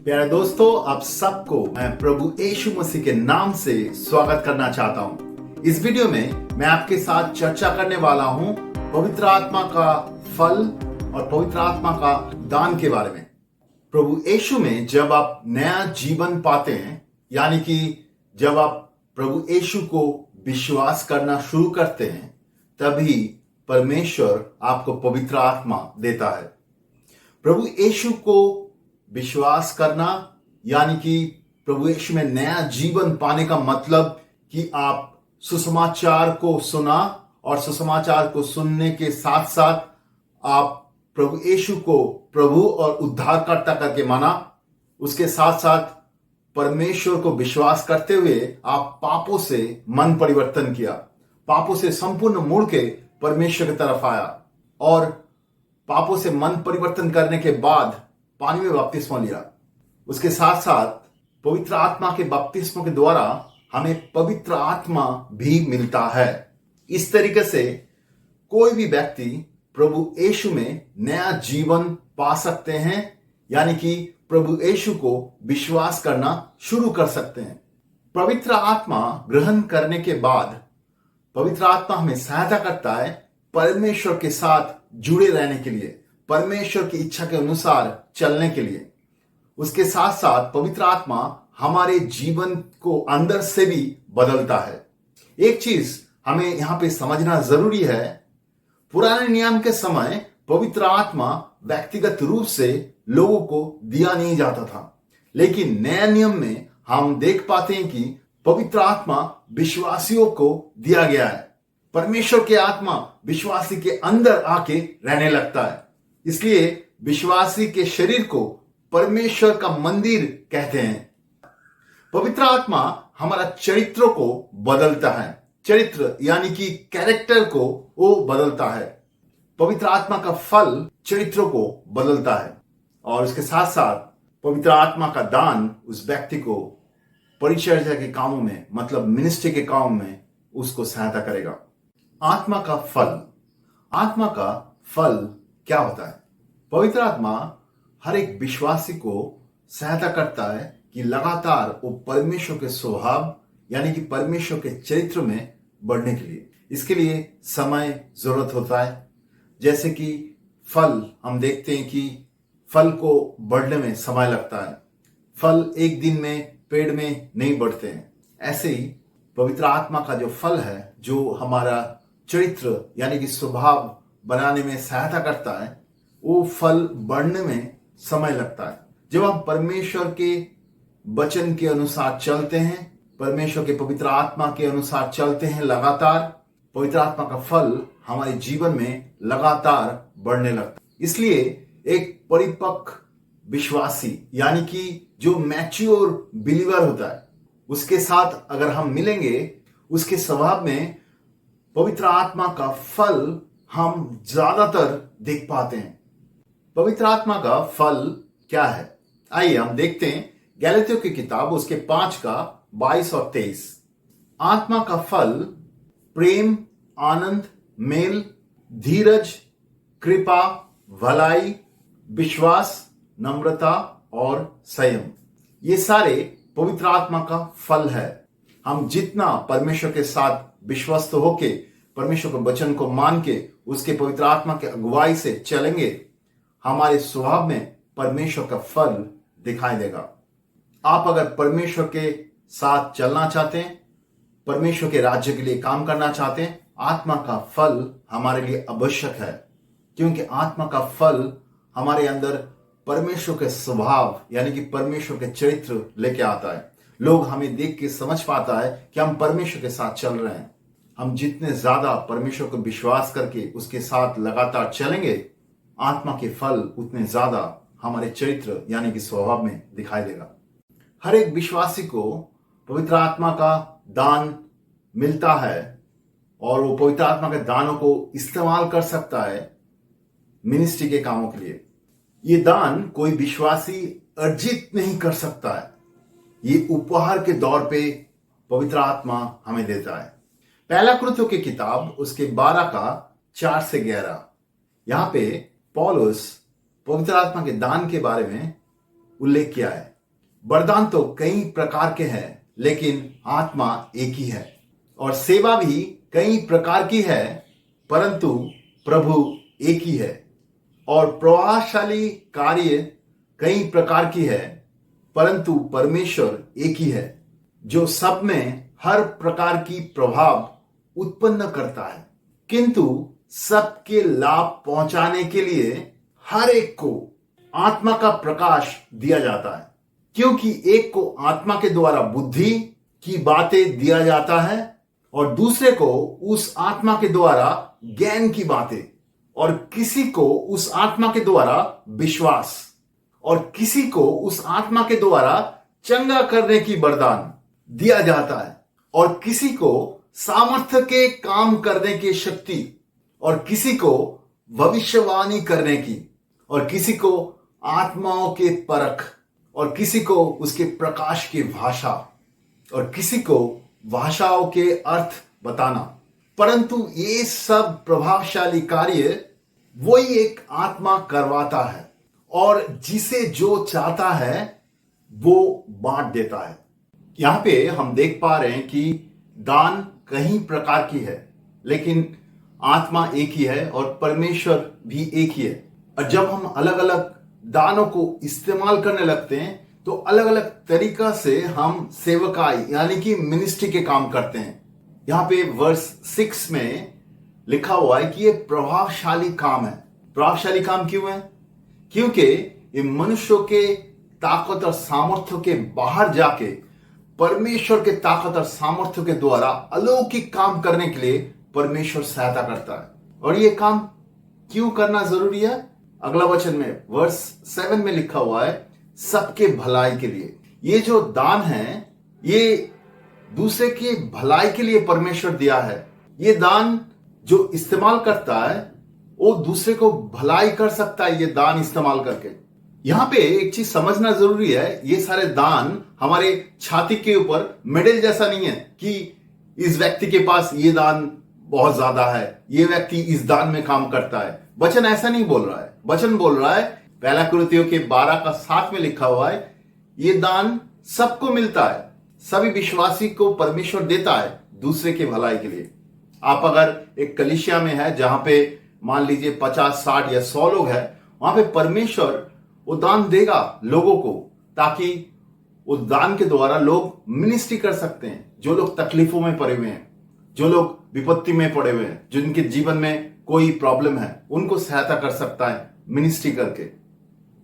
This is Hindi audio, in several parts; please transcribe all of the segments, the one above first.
प्यारे दोस्तों, आप सबको मैं प्रभु यीशु मसीह के नाम से स्वागत करना चाहता हूं। इस वीडियो में मैं आपके साथ चर्चा करने वाला हूं पवित्र आत्मा का फल और पवित्र आत्मा का दान के बारे में। प्रभु यीशु में जब आप नया जीवन पाते हैं, यानी कि जब आप प्रभु यीशु को विश्वास करना शुरू करते हैं, तभी परमेश्वर आपको पवित्र आत्मा देता है। प्रभु यीशु को विश्वास करना यानी कि प्रभु यीशु में नया जीवन पाने का मतलब कि आप सुसमाचार को सुना और सुसमाचार को सुनने के साथ साथ आप प्रभु यीशु को प्रभु और उद्धारकर्ता करके माना। उसके साथ साथ परमेश्वर को विश्वास करते हुए आप पापों से मन परिवर्तन किया, पापों से संपूर्ण मुड़ के परमेश्वर की तरफ आया और पापों से मन परिवर्तन करने के बाद पानी में बपतिस्मा लिया। उसके साथ साथ पवित्र आत्मा के बपतिस्मा के द्वारा हमें पवित्र आत्मा भी मिलता है। इस तरीके से कोई भी व्यक्ति प्रभु यीशु में नया जीवन पा सकते हैं, यानी कि प्रभु यीशु को विश्वास करना शुरू कर सकते हैं। पवित्र आत्मा ग्रहण करने के बाद पवित्र आत्मा हमें सहायता करता है परमेश्वर के साथ जुड़े रहने के लिए, परमेश्वर की इच्छा के अनुसार चलने के लिए। उसके साथ साथ पवित्र आत्मा हमारे जीवन को अंदर से भी बदलता है। एक चीज हमें यहां पे समझना जरूरी है, पुराने नियम के समय पवित्र आत्मा व्यक्तिगत रूप से लोगों को दिया नहीं जाता था, लेकिन नए नियम में हम देख पाते हैं कि पवित्र आत्मा विश्वासियों को दिया गया है। परमेश्वर की आत्मा विश्वासी के अंदर आके रहने लगता है, इसलिए विश्वासी के शरीर को परमेश्वर का मंदिर कहते हैं। पवित्र आत्मा हमारा चरित्र को बदलता है, चरित्र यानी कि कैरेक्टर को वो बदलता है। पवित्र आत्मा का फल चरित्र को बदलता है और इसके साथ साथ पवित्र आत्मा का दान उस व्यक्ति को परिचर्या के कामों में, मतलब मिनिस्ट्री के काम में उसको सहायता करेगा। आत्मा का फल, आत्मा का फल क्या होता है? पवित्र आत्मा हर एक विश्वासी को सहायता करता है कि लगातार वो परमेश्वर के स्वभाव यानी कि परमेश्वर के चरित्र में बढ़ने के लिए, इसके लिए समय जरूरत होता है। जैसे कि फल, हम देखते हैं कि फल को बढ़ने में समय लगता है, फल एक दिन में पेड़ में नहीं बढ़ते हैं। ऐसे ही पवित्र आत्मा का जो फल है, जो हमारा चरित्र यानी कि स्वभाव बनाने में सहायता करता है, वो फल बढ़ने में समय लगता है। जब हम परमेश्वर के वचन के अनुसार चलते हैं, परमेश्वर के पवित्र आत्मा के अनुसार चलते हैं, लगातार पवित्र आत्मा का फल हमारे जीवन में लगातार बढ़ने लगता है। इसलिए एक परिपक्व विश्वासी यानी कि जो मैच्योर बिलीवर होता है, उसके साथ अगर हम मिलेंगे, उसके स्वभाव में पवित्र आत्मा का फल हम ज्यादातर देख पाते हैं। पवित्र आत्मा का फल क्या है? आइए हम देखते हैं गलातियों की किताब उसके 5 का 22 और 23। आत्मा का फल प्रेम, आनंद, मेल, धीरज, कृपा, भलाई, विश्वास, नम्रता और संयम, ये सारे पवित्र आत्मा का फल है। हम जितना परमेश्वर के साथ विश्वस्त होके, परमेश्वर के वचन को मान के, उसके पवित्र आत्मा के अगुवाई से चलेंगे, हमारे स्वभाव में परमेश्वर का फल दिखाई देगा। आप अगर परमेश्वर के साथ चलना चाहते हैं, परमेश्वर के राज्य के लिए काम करना चाहते हैं, आत्मा का फल हमारे लिए आवश्यक है, क्योंकि आत्मा का फल हमारे अंदर परमेश्वर के स्वभाव यानी कि परमेश्वर के चरित्र लेके आता है। लोग हमें देख के समझ पाता है कि हम परमेश्वर के साथ चल रहे हैं। हम जितने ज्यादा परमेश्वर को विश्वास करके उसके साथ लगातार चलेंगे, आत्मा के फल उतने ज्यादा हमारे चरित्र यानी कि स्वभाव में दिखाई देगा। हर एक विश्वासी को पवित्र आत्मा का दान मिलता है और वो पवित्र आत्मा के दानों को इस्तेमाल कर सकता है मिनिस्ट्री के कामों के लिए। ये दान कोई विश्वासी अर्जित नहीं कर सकता है, ये उपहार के दौर पे पवित्र आत्मा हमें देता है। पहला कुरिन्थियों की किताब उसके 12 का 4 से 11, यहां पे पौलुस पवित्र आत्मा के दान के बारे में उल्लेख किया है। वरदान तो कई प्रकार के हैं, लेकिन आत्मा एक ही है। और सेवा भी कई प्रकार की है, परंतु प्रभु एक ही है। और प्रभावशाली कार्य कई प्रकार की है, परंतु परमेश्वर एक ही है, जो सब में हर प्रकार की प्रभाव उत्पन्न करता है, किंतु सबके लाभ पहुंचाने के लिए हर एक को आत्मा का प्रकाश दिया जाता है। क्योंकि एक को आत्मा के द्वारा बुद्धि की बातें दिया जाता है और दूसरे को उस आत्मा के द्वारा ज्ञान की बातें, और किसी को उस आत्मा के द्वारा विश्वास, और किसी को उस आत्मा के द्वारा चंगा करने की वरदान दिया जाता है, और किसी को सामर्थ्य के काम करने की शक्ति, और किसी को भविष्यवाणी करने की, और किसी को आत्माओं के परख, और किसी को उसके प्रकाश की भाषा, और किसी को भाषाओं के अर्थ बताना। परंतु ये सब प्रभावशाली कार्य वही एक आत्मा करवाता है, और जिसे जो चाहता है वो बांट देता है। यहां पे हम देख पा रहे हैं कि दान कई प्रकार की है, लेकिन आत्मा एक ही है और परमेश्वर भी एक ही है। और जब हम अलग अलग दानों को इस्तेमाल करने लगते हैं तो अलग अलग तरीका से हम सेवकाई यानी कि मिनिस्ट्री के काम करते हैं। यहां पे वर्स 6 में लिखा हुआ है कि ये प्रभावशाली काम है। प्रभावशाली काम क्यों है? क्योंकि ये मनुष्यों के ताकत और सामर्थ्य के बाहर जाके परमेश्वर के ताकत और सामर्थ्य के द्वारा अलौकिक काम करने के लिए परमेश्वर सहायता करता है। और ये काम क्यों करना जरूरी है? अगला वचन में वर्स 7 में लिखा हुआ है, सबके भलाई के लिए। ये जो दान है ये दूसरे की भलाई के लिए परमेश्वर दिया है। ये दान जो इस्तेमाल करता है वो दूसरे को भलाई कर सकता है, ये दान इस्तेमाल करके। यहां पे एक चीज समझना जरूरी है, ये सारे दान हमारे छाती के ऊपर मेडल जैसा नहीं है कि इस व्यक्ति के पास ये दान बहुत ज्यादा है, ये व्यक्ति इस दान में काम करता है। वचन ऐसा नहीं बोल रहा है। वचन बोल रहा है, पहला कुरिन्थियों के 12:7 में लिखा हुआ है, ये दान सबको मिलता है, सभी विश्वासी को परमेश्वर देता है दूसरे के भलाई के लिए। आप अगर एक कलीसिया में है जहां पे मान लीजिए 50, 60 या 100 लोग हैं, वहां पे परमेश्वर वो दान देगा लोगों को, ताकि उस दान के द्वारा लोग मिनिस्ट्री कर सकते हैं। जो लोग तकलीफों में पड़े हुए हैं, जो लोग विपत्ति में पड़े हुए हैं, जिनके जीवन में कोई प्रॉब्लम है, उनको सहायता कर सकता है मिनिस्ट्री करके।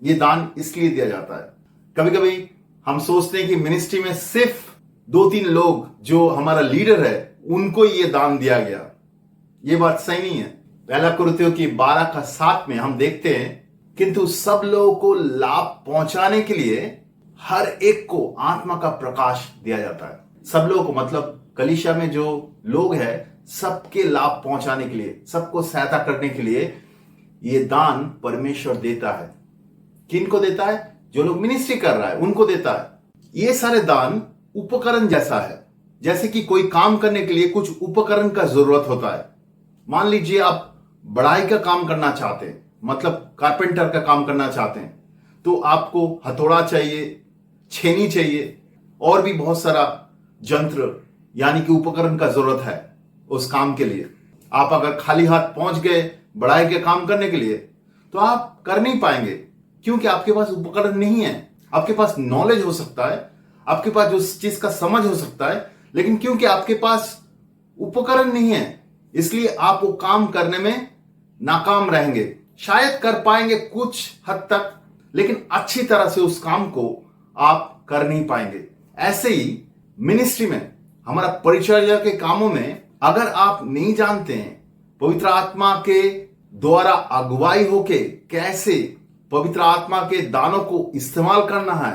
ये दान इसलिए दिया जाता है। कभी कभी हम सोचते हैं कि मिनिस्ट्री में सिर्फ 2-3 लोग जो हमारा लीडर है उनको ये दान दिया गया। ये बात सही नहीं है। पहला कुरिन्थियों की 12:7 में हम देखते हैं, किंतु सब लोगों को लाभ पहुंचाने के लिए हर एक को आत्मा का प्रकाश दिया जाता है। सब लोगों को मतलब कलीसिया में जो लोग हैं सबके लाभ पहुंचाने के लिए, सबको सहायता करने के लिए ये दान परमेश्वर देता है। किनको देता है? जो लोग मिनिस्ट्री कर रहा है उनको देता है। ये सारे दान उपकरण जैसा है, जैसे कि कोई काम करने के लिए कुछ उपकरण का जरूरत होता है। मान लीजिए आप बढ़ाई का काम करना चाहते हैं, मतलब कारपेंटर का काम करना चाहते हैं, तो आपको हथौड़ा चाहिए, छेनी चाहिए, और भी बहुत सारा यंत्र यानी कि उपकरण का जरूरत है उस काम के लिए। आप अगर खाली हाथ पहुंच गए बढ़ाई के काम करने के लिए तो आप कर नहीं पाएंगे, क्योंकि आपके पास उपकरण नहीं है। आपके पास नॉलेज हो सकता है, आपके पास उस चीज का समझ हो सकता है, लेकिन क्योंकि आपके पास उपकरण नहीं है इसलिए आप वो काम करने में नाकाम रहेंगे। शायद कर पाएंगे कुछ हद तक, लेकिन अच्छी तरह से उस काम को आप कर नहीं पाएंगे। ऐसे ही मिनिस्ट्री में, हमारा परिचर्या के कामों में, अगर आप नहीं जानते हैं पवित्र आत्मा के द्वारा अगुवाई होके कैसे पवित्र आत्मा के दानों को इस्तेमाल करना है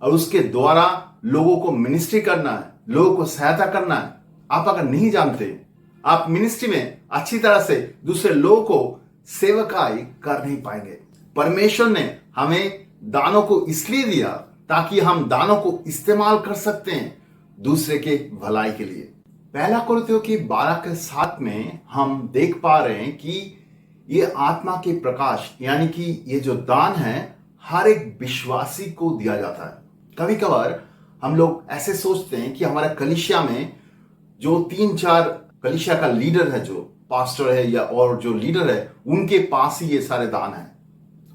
और उसके द्वारा लोगों को मिनिस्ट्री करना है, लोगों को सहायता करना है, आप अगर नहीं जानते, आप मिनिस्ट्री में अच्छी तरह से दूसरे लोगों को सेवकाई कर नहीं पाएंगे। परमेश्वर ने हमें दानों को इसलिए दिया ताकि हम दानों को इस्तेमाल कर सकते हैं दूसरे के भलाई के लिए। पहला कुरिन्थियों की 12:7 में हम देख पा रहे हैं कि ये आत्मा के प्रकाश यानी कि ये जो दान है हर एक विश्वासी को दिया जाता है। कभी कभार हम लोग ऐसे सोचते हैं कि हमारा कलीसिया में जो 3-4 कलीसिया का लीडर है, जो पास्टर है या और जो लीडर है, उनके पास ही ये सारे दान है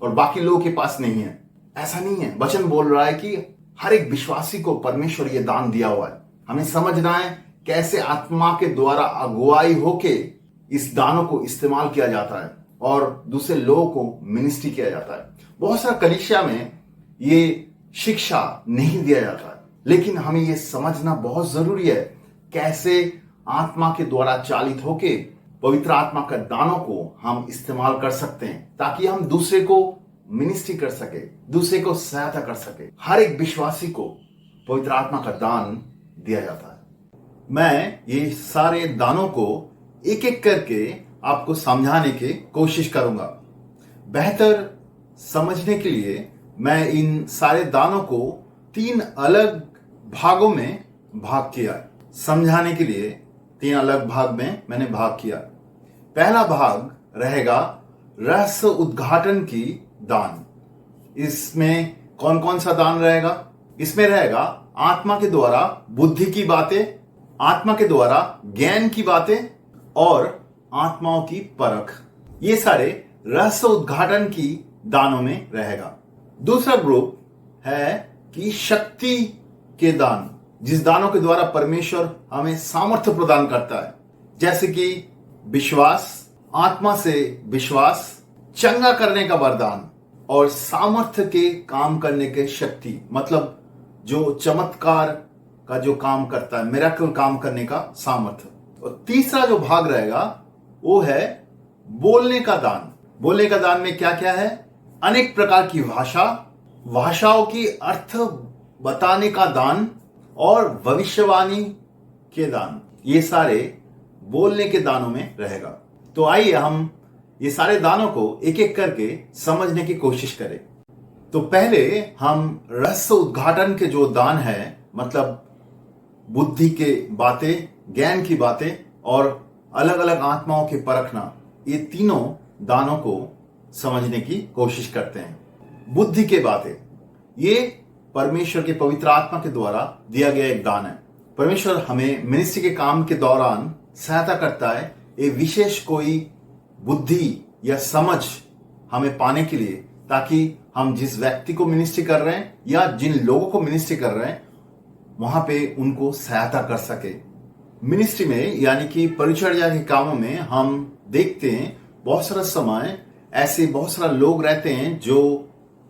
और बाकी लोगों के पास नहीं है। ऐसा नहीं है। वचन बोल रहा है कि हर एक विश्वासी को परमेश्वर ये दान दिया हुआ है। हमें समझना है कैसे आत्मा के द्वारा अगुवाई होके इस दानों को इस्तेमाल किया जाता है और दूसरे लोगों को मिनिस्ट्री किया जाता है। बहुत सारा कलीसिया में ये शिक्षा नहीं दिया जाता है, लेकिन हमें ये समझना बहुत जरूरी है कैसे आत्मा के द्वारा चालित होके पवित्र आत्मा का दानों को हम इस्तेमाल कर सकते हैं ताकि हम दूसरे को मिनिस्ट्री कर सके, दूसरे को सहायता कर सके। हर एक विश्वासी को पवित्र आत्मा का दान दिया जाता है। मैं ये सारे दानों को एक एक करके आपको समझाने की कोशिश करूंगा। बेहतर समझने के लिए मैं इन सारे दानों को 3 अलग भागों में भाग किया। समझाने के लिए 3 अलग भाग में मैंने भाग किया। पहला भाग रहेगा रहस्य उद्घाटन की दान। इसमें कौन कौन सा दान रहेगा? इसमें रहेगा आत्मा के द्वारा बुद्धि की बातें, आत्मा के द्वारा ज्ञान की बातें और आत्माओं की परख। ये सारे रहस्य उद्घाटन की दानों में रहेगा। दूसरा ग्रुप है कि शक्ति के दान, जिस दानों के द्वारा परमेश्वर हमें सामर्थ्य प्रदान करता है, जैसे कि विश्वास, आत्मा से विश्वास, चंगा करने का वरदान और सामर्थ्य के काम करने के शक्ति, मतलब जो चमत्कार का जो काम करता है, मिरेकल काम करने का सामर्थ्य। और तीसरा जो भाग रहेगा वो है बोलने का दान। बोलने का दान में क्या क्या है? अनेक प्रकार की भाषाओं की अर्थ बताने का दान और भविष्यवाणी के दान। ये सारे बोलने के दानों में रहेगा। तो आइए हम ये सारे दानों को एक एक करके समझने की कोशिश करें। तो पहले हम रहस्य उद्घाटन के जो दान है, मतलब बुद्धि के बातें, ज्ञान की बातें और अलग अलग आत्माओं के परखना, ये तीनों दानों को समझने की कोशिश करते हैं। बुद्धि के बातें, ये परमेश्वर के पवित्र आत्मा के द्वारा दिया गया एक दान है। परमेश्वर हमें मिनिस्ट्री के काम के दौरान सहायता करता है एक विशेष कोई बुद्धि या समझ हमें पाने के लिए, ताकि हम जिस व्यक्ति को मिनिस्ट्री कर रहे हैं या जिन लोगों को मिनिस्ट्री कर रहे हैं वहां पे उनको सहायता कर सके। मिनिस्ट्री में यानी कि परिचर्या के कामों में हम देखते हैं बहुत सारा समय ऐसे बहुत सारा लोग रहते हैं जो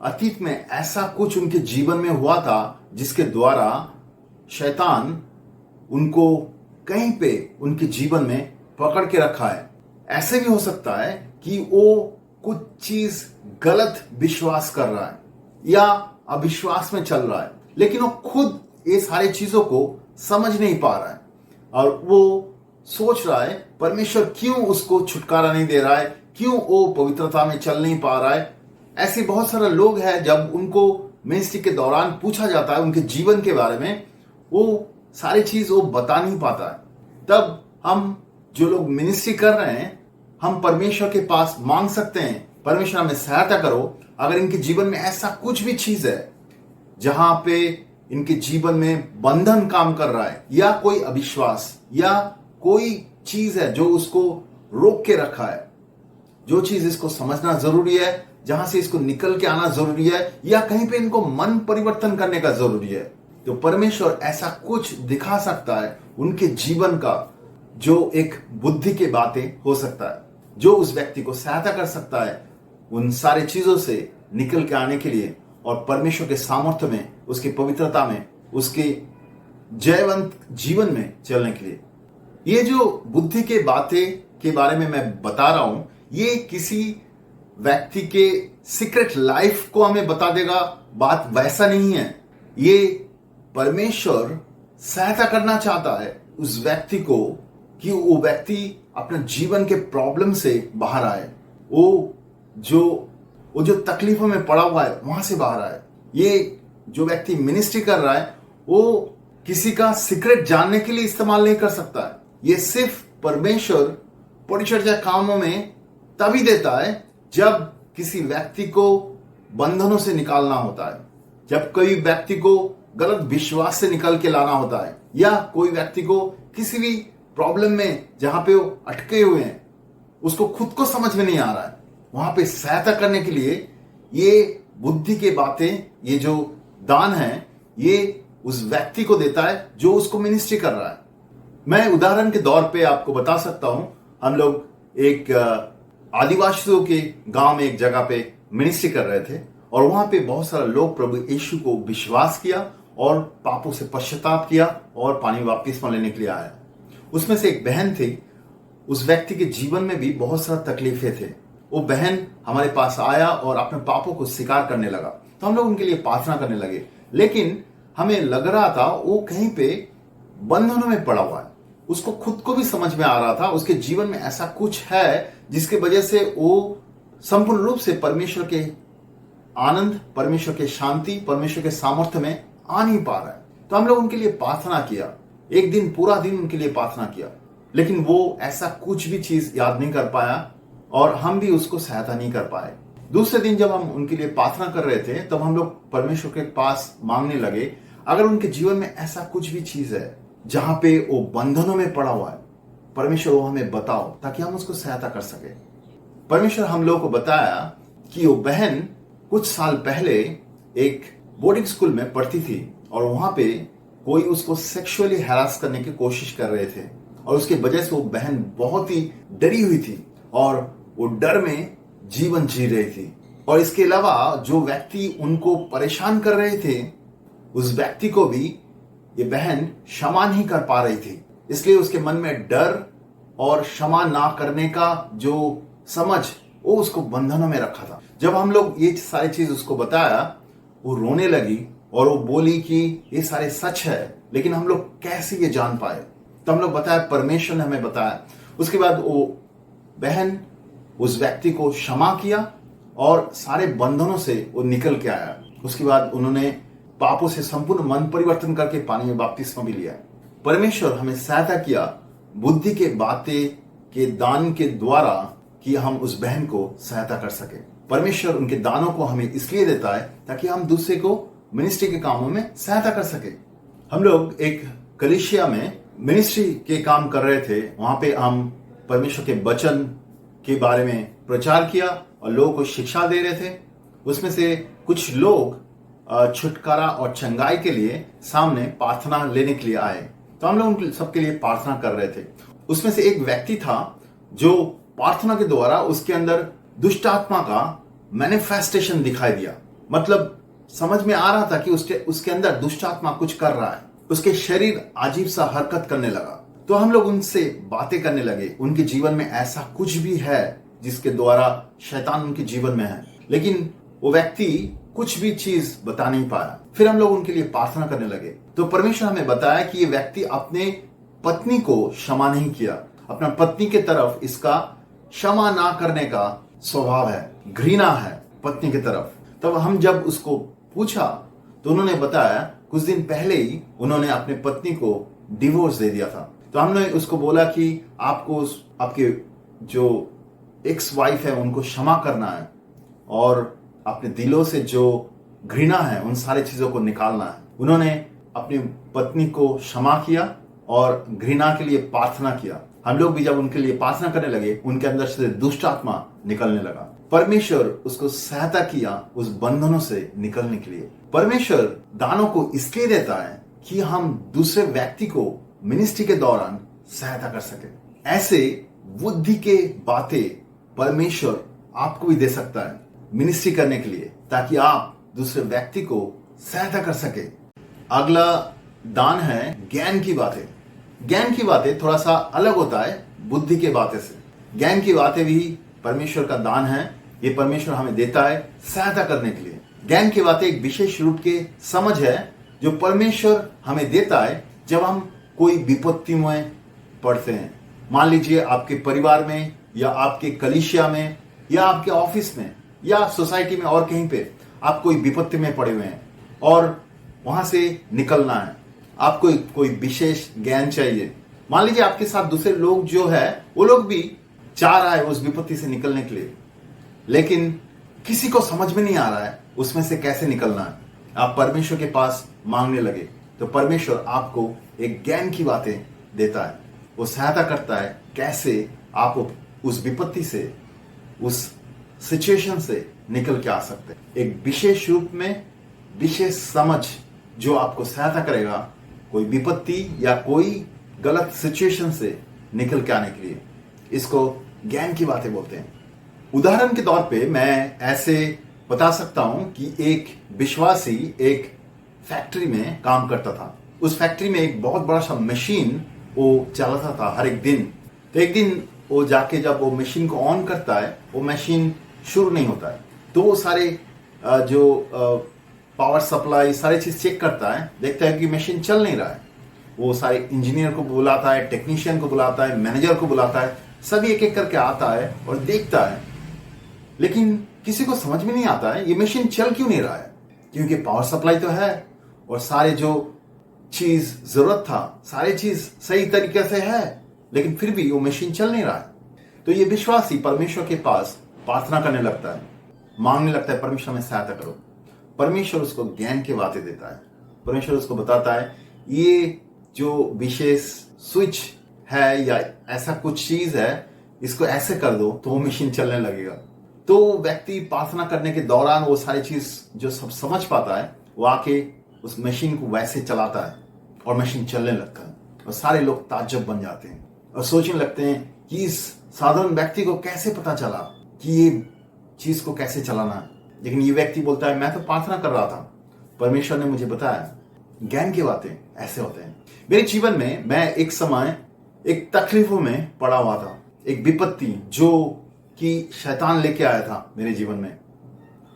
अतीत में ऐसा कुछ उनके जीवन में हुआ था जिसके द्वारा शैतान उनको कहीं पे उनके जीवन में पकड़ के रखा है। ऐसे भी हो सकता है कि वो कुछ चीज गलत विश्वास कर रहा है या अविश्वास में चल रहा है, लेकिन वो खुद ये सारी चीजों को समझ नहीं पा रहा है और वो सोच रहा है परमेश्वर क्यों उसको छुटकारा नहीं दे रहा है, क्यों वो पवित्रता में चल नहीं पा रहा है। ऐसे बहुत सारे लोग हैं, जब उनको मिनिस्ट्री के दौरान पूछा जाता है उनके जीवन के बारे में, वो सारी चीज वो बता नहीं पाता है। तब हम जो लोग मिनिस्ट्री कर रहे हैं, हम परमेश्वर के पास मांग सकते हैं, परमेश्वर हमें सहायता करो। अगर इनके जीवन में ऐसा कुछ भी चीज है जहां पे इनके जीवन में बंधन काम कर रहा है या कोई अविश्वास या कोई चीज है जो उसको रोक के रखा है, जो चीज इसको समझना जरूरी है, जहां से इसको निकल के आना जरूरी है या कहीं पे इनको मन परिवर्तन करने का जरूरी है, तो परमेश्वर ऐसा कुछ दिखा सकता है उनके जीवन का, जो एक बुद्धि के बातें हो सकता है, जो उस व्यक्ति को सहायता कर सकता है उन सारी चीजों से निकल के आने के लिए और परमेश्वर के सामर्थ्य में, उसकी पवित्रता में, उसके जयवंत जीवन में चलने के लिए। ये जो बुद्धि के बातें के बारे में मैं बता रहा हूं, ये किसी व्यक्ति के सीक्रेट लाइफ को हमें बता देगा, बात वैसा नहीं है। ये परमेश्वर सहायता करना चाहता है उस व्यक्ति को कि वो व्यक्ति अपने जीवन के प्रॉब्लम से बाहर आए, वो जो तकलीफों में पड़ा हुआ है वहां से बाहर आए। ये जो व्यक्ति मिनिस्ट्री कर रहा है वो किसी का सीक्रेट जानने के लिए इस्तेमाल नहीं कर सकता है। ये सिर्फ परमेश्वर परिचर्या कामों में तभी देता है जब किसी व्यक्ति को बंधनों से निकालना होता है, जब कोई व्यक्ति को गलत विश्वास से निकल के लाना होता है, या कोई व्यक्ति को किसी भी प्रॉब्लम में जहां पे वो अटके हुए हैं, उसको खुद को समझ में नहीं आ रहा है, वहां पे सहायता करने के लिए ये बुद्धि के बातें, ये जो दान है, ये उस व्यक्ति को देता है जो उसको मिनिस्ट्री कर रहा है। मैं उदाहरण के दौर पे आपको बता सकता हूं, हम लोग एक आदिवासियों के गांव में एक जगह पे मिनिस्ट्री कर रहे थे, और वहां पे बहुत सारे लोग प्रभु यीशु को विश्वास किया और पापों से पश्चाताप किया और पानी बपतिस्मा लेने के लिए आया। उसमें से एक बहन थी, उस व्यक्ति के जीवन में भी बहुत सारा तकलीफें थे। वो बहन हमारे पास आया और अपने पापों को स्वीकार करने लगा, तो हम लोग उनके लिए प्रार्थना करने लगे। लेकिन हमें लग रहा था वो कहीं पे बंधनों में पड़ा हुआ है, उसको खुद को भी समझ में आ रहा था उसके जीवन में ऐसा कुछ है जिसके वजह से वो संपूर्ण रूप से परमेश्वर के आनंद, परमेश्वर के शांति, परमेश्वर के सामर्थ्य में आ नहीं पा रहा है। तो हम लोग उनके लिए प्रार्थना किया, एक दिन पूरा दिन उनके लिए प्रार्थना किया, लेकिन वो ऐसा कुछ भी चीज याद नहीं कर पाया और हम भी उसको सहायता नहीं कर पाए। दूसरे दिन जब हम उनके लिए प्रार्थना कर रहे थे, तब हम लोग परमेश्वर के पास मांगने लगे, अगर उनके जीवन में ऐसा कुछ भी चीज है जहां पे वो बंधनों में पड़ा हुआ है, परमेश्वर वो हमें बताओ ताकि हम उसको सहायता कर सके। परमेश्वर हम लोगों को बताया कि वो बहन कुछ साल पहले एक बोर्डिंग स्कूल में पढ़ती थी और वहां पे कोई उसको सेक्सुअली हैरास करने की कोशिश कर रहे थे, और उसकी वजह से वो बहन बहुत ही डरी हुई थी और वो डर में जीवन जी रही थी। और इसके अलावा जो व्यक्ति उनको परेशान कर रहे थे, उस व्यक्ति को भी ये बहन क्षमा नहीं कर पा रही थी, इसलिए उसके मन में डर और क्षमा ना करने का जो समझ, वो उसको बंधनों में रखा था। जब हम लोग ये सारी चीज उसको बताया, वो रोने लगी और वो बोली कि ये सारे सच है, लेकिन हम लोग कैसे ये जान पाए। तो हम लोग बताया, परमेश्वर ने हमें बताया। उसके बाद वो बहन उस व्यक्ति को क्षमा किया और सारे बंधनों से वो निकल के आया। उसके बाद उन्होंने पापों से संपूर्ण मन परिवर्तन करके पानी में बपतिस्मा भी लिया। परमेश्वर हमें सहायता किया बुद्धि के बातें के दान के द्वारा कि हम उस बहन को सहायता कर सके। परमेश्वर उनके दानों को हमें इसलिए देता है ताकि हम दूसरे को मिनिस्ट्री के कामों में सहायता कर सके। हम लोग एक कलीसिया में मिनिस्ट्री के काम कर रहे थे, वहां पे हम परमेश्वर के वचन के बारे में प्रचार किया और लोगों को शिक्षा दे रहे थे। उसमें से कुछ लोग छुटकारा और चंगाई के लिए सामने प्रार्थना लेने के लिए आए, तो हम लोग उन सबके लिए प्रार्थना कर रहे थे। उसमें से एक व्यक्ति था जो प्रार्थना के द्वारा उसके अंदर दुष्ट आत्मा का मैनिफेस्टेशन दिखाई दिया। मतलब समझ में आ रहा था कि उसके अंदर दुष्ट आत्मा कुछ कर रहा है, उसके शरीर अजीब सा हरकत करने लगा। तो हम लोग उनसे बातें करने लगे, उनके जीवन में ऐसा कुछ भी है जिसके द्वारा शैतान उनके जीवन में है, लेकिन वो व्यक्ति कुछ भी चीज बता नहीं पाया। फिर हम लोग उनके लिए प्रार्थना करने लगे, तो परमेश्वर हमें बताया कि ये व्यक्ति अपने पत्नी को क्षमा नहीं किया, अपना पत्नी के तरफ इसका क्षमा ना करने का स्वभाव है, घृणा है पत्नी की तरफ। तब हम जब उसको पूछा तो उन्होंने बताया कुछ दिन पहले ही उन्होंने अपने पत्नी को डिवोर्स दे दिया था। तो हमने उसको बोला कि आपको आपके जो एक्स वाइफ है उनको क्षमा करना है और अपने दिलों से जो घृणा है उन सारी चीजों को निकालना है। उन्होंने अपनी पत्नी को क्षमा किया और घृणा के लिए प्रार्थना किया। हम लोग भी जब उनके लिए प्रार्थना करने लगे, उनके अंदर से दुष्ट आत्मा निकलने लगा। परमेश्वर उसको सहायता किया उस बंधनों से निकलने के लिए। परमेश्वर दानों को इसलिए देता है कि हम दूसरे व्यक्ति को मिनिस्ट्री के दौरान सहायता कर सके। ऐसे बुद्धि के बातें परमेश्वर आपको भी दे सकता है मिनिस्ट्री करने के लिए, ताकि आप दूसरे व्यक्ति को सहायता कर सके। अगला दान है ज्ञान की बातें। ज्ञान की बातें थोड़ा सा अलग होता है बुद्धि के बातें से। ज्ञान की बातें भी परमेश्वर का दान है, ये परमेश्वर हमें देता है सहायता करने के लिए। ज्ञान की बातें एक विशेष रूप के समझ है जो परमेश्वर हमें देता है जब हम कोई विपत्ति में पड़ते हैं। मान लीजिए आपके परिवार में या आपके कलीसिया में या आपके ऑफिस में या सोसाइटी में और कहीं पे आप कोई विपत्ति में पड़े हुए हैं और वहां से निकलना है, आपको कोई विशेष ज्ञान चाहिए। मान लीजिए आपके साथ दूसरे लोग जो है वो लोग भी चाह रहा है उस विपत्ति से निकलने के लिए, लेकिन किसी को समझ में नहीं आ रहा है उसमें से कैसे निकलना है। आप परमेश्वर के पास मांगने लगे तो परमेश्वर आपको एक ज्ञान की बातें देता है। वो सहायता करता है कैसे आप उस विपत्ति से, उस सिचुएशन से निकल के आ सकते हैं। एक विशेष रूप में विशेष समझ जो आपको सहायता करेगा कोई विपत्ति या कोई गलत सिचुएशन से निकल के आने के लिए। इसको ज्ञान की बातें बोलते हैं। उदाहरण के तौर पे मैं ऐसे बता सकता हूं कि एक विश्वासी एक फैक्ट्री में काम करता था। उस फैक्ट्री में एक बहुत बड़ा सा मशीन वो चलाता था हर एक दिन। तो एक दिन वो जाके जब वो मशीन को ऑन करता है, वो मशीन शुरू नहीं होता है। तो वो सारे जो पावर सप्लाई सारी चीज चेक करता है, देखता है कि मशीन चल नहीं रहा है। वो सारे इंजीनियर को बुलाता है, टेक्नीशियन को बुलाता है, मैनेजर को बुलाता है, सभी एक एक करके आता है और देखता है। लेकिन किसी को समझ में नहीं आता है ये मशीन चल क्यों नहीं रहा है, क्योंकि पावर सप्लाई तो है और सारे जो चीज जरूरत था सारी चीज सही तरीके से है, लेकिन फिर भी वो मशीन चल नहीं रहा है। तो ये विश्वासी परमेश्वर के पास प्रार्थना करने लगता है, मांगने लगता है, परमेश्वर में सहायता करो। परमेश्वर उसको ज्ञान की बातें देता है। परमेश्वर उसको बताता है ये जो विशेष स्विच है या ऐसा कुछ चीज है, इसको ऐसे कर दो तो वो मशीन चलने लगेगा। तो व्यक्ति प्रार्थना करने के दौरान वो सारी चीज जो सब समझ पाता है, वो आके उस मशीन को वैसे चलाता है और मशीन चलने लगता है। और सारे लोग ताज्जुब बन जाते हैं और सोचने लगते हैं कि इस साधारण व्यक्ति को कैसे पता चला कि ये चीज को कैसे चलाना है। लेकिन ये व्यक्ति बोलता है मैं तो प्रार्थना कर रहा था, परमेश्वर ने मुझे बताया। ज्ञान की बातें ऐसे होते हैं। मेरे जीवन में मैं एक समय एक तकलीफों में पड़ा हुआ था, एक विपत्ति जो कि शैतान लेके आया था मेरे जीवन में,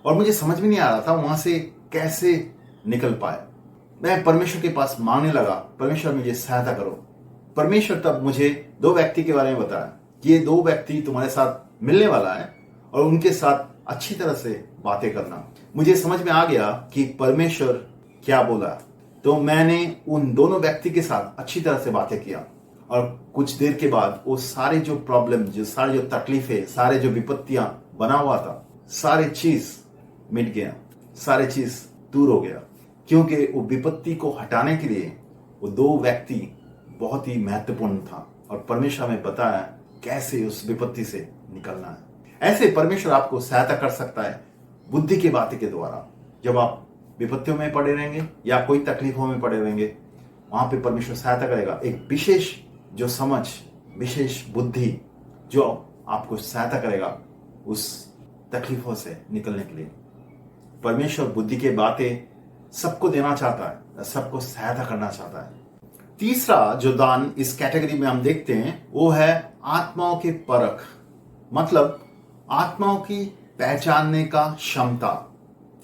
और मुझे समझ में नहीं आ रहा था वहां से कैसे निकल पाए। मैं परमेश्वर के पास मांगने लगा, परमेश्वर मुझे सहायता करो। परमेश्वर तब मुझे दो व्यक्ति के बारे में बताया कि ये दो व्यक्ति तुम्हारे साथ मिलने वाला है और उनके साथ अच्छी तरह से बातें करना। मुझे समझ में आ गया कि परमेश्वर क्या बोला। तो मैंने उन दोनों व्यक्ति के साथ अच्छी तरह से बातें किया और कुछ देर के बाद वो सारे जो प्रॉब्लम, जो सारे जो तकलीफें, सारे जो विपत्तियां बना हुआ था, सारे चीज मिट गया, सारे चीज दूर हो गया। क्योंकि वो विपत्ति को हटाने के लिए वो दो व्यक्ति बहुत ही महत्वपूर्ण था और परमेश्वर हमें बताया कैसे उस विपत्ति से निकलना है। ऐसे परमेश्वर आपको सहायता कर सकता है बुद्धि की बातें के द्वारा। जब आप विपत्तियों में पड़े रहेंगे या कोई तकलीफों में पड़े रहेंगे, वहां पे परमेश्वर सहायता करेगा। एक विशेष जो समझ, विशेष बुद्धि जो आपको सहायता करेगा उस तकलीफों से निकलने के लिए। परमेश्वर बुद्धि की बातें सबको देना चाहता है, सबको सहायता करना चाहता है। तीसरा जो दान इस कैटेगरी में हम देखते हैं वो है आत्माओं की परख, मतलब आत्माओं की पहचानने का क्षमता।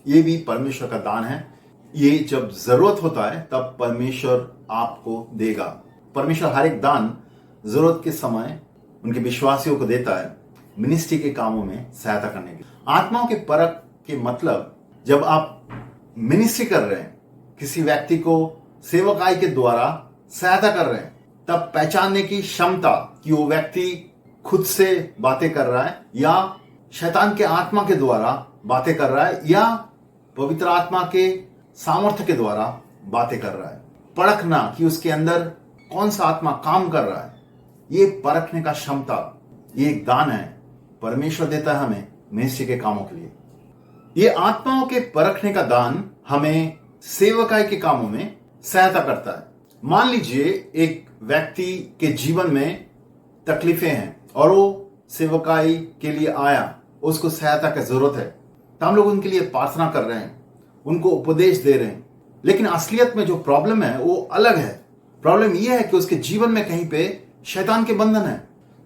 ये भी परमेश्वर का दान है। ये जब जरूरत होता है तब परमेश्वर आपको देगा। परमेश्वर हर एक दान जरूरत के समय उनके विश्वासियों को देता है मिनिस्ट्री के कामों में सहायता करने के। आत्माओं के परख के मतलब जब आप मिनिस्ट्री कर रहे हैं, किसी व्यक्ति को सेवकाई के द्वारा सहायता कर रहे हैं, तब पहचानने की क्षमता कि वो व्यक्ति खुद से बातें कर रहा है या शैतान के आत्मा के द्वारा बातें कर रहा है या पवित्र आत्मा के सामर्थ्य के द्वारा बातें कर रहा है। परखना कि उसके अंदर कौन सा आत्मा काम कर रहा है, ये परखने का क्षमता, ये एक दान है परमेश्वर देता है हमें मिनिस्ट्री के कामों के लिए। ये आत्माओं के परखने का दान हमें सेवकाई के कामों में सहायता करता है। मान लीजिए एक व्यक्ति के जीवन में तकलीफें हैं और वो सेवकाई के लिए आया, उसको सहायता की जरूरत है, तो हम लोग उनके लिए प्रार्थना कर रहे हैं, उनको उपदेश दे रहे हैं। लेकिन असलियत में जो प्रॉब्लम है वो अलग है। प्रॉब्लम यह है कि उसके जीवन में कहीं पे शैतान के बंधन है।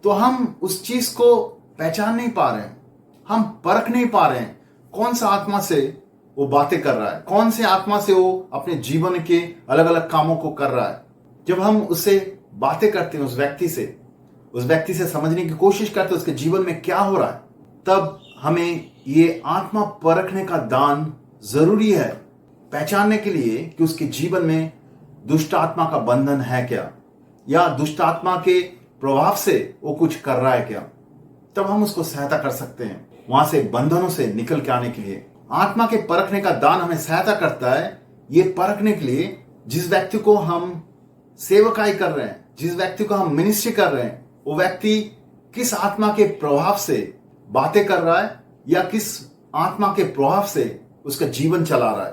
तो हम उस चीज को पहचान नहीं पा रहे हैं, हम परख नहीं पा रहे हैं कौन सा आत्मा से वो बातें कर रहा है, कौन से आत्मा से वो अपने जीवन के अलग अलग कामों को कर रहा है। जब हम उससे बातें करते हैं, उस व्यक्ति से समझने की कोशिश करते हैं उसके जीवन में क्या हो रहा है, तब हमें ये आत्मा परखने का दान जरूरी है पहचानने के लिए कि उसके जीवन में दुष्ट आत्मा का बंधन है क्या, या दुष्ट आत्मा के प्रभाव से वो कुछ कर रहा है क्या। तब हम उसको सहायता कर सकते हैं वहां से बंधनों से निकल के आने के लिए। आत्मा के परखने का दान हमें सहायता करता है ये परखने के लिए जिस व्यक्ति को हम सेवकाई कर रहे हैं, जिस व्यक्ति को हम मिनिस्ट्री कर रहे हैं, वो व्यक्ति किस आत्मा के प्रभाव से बातें कर रहा है या किस आत्मा के प्रभाव से उसका जीवन चला रहा है।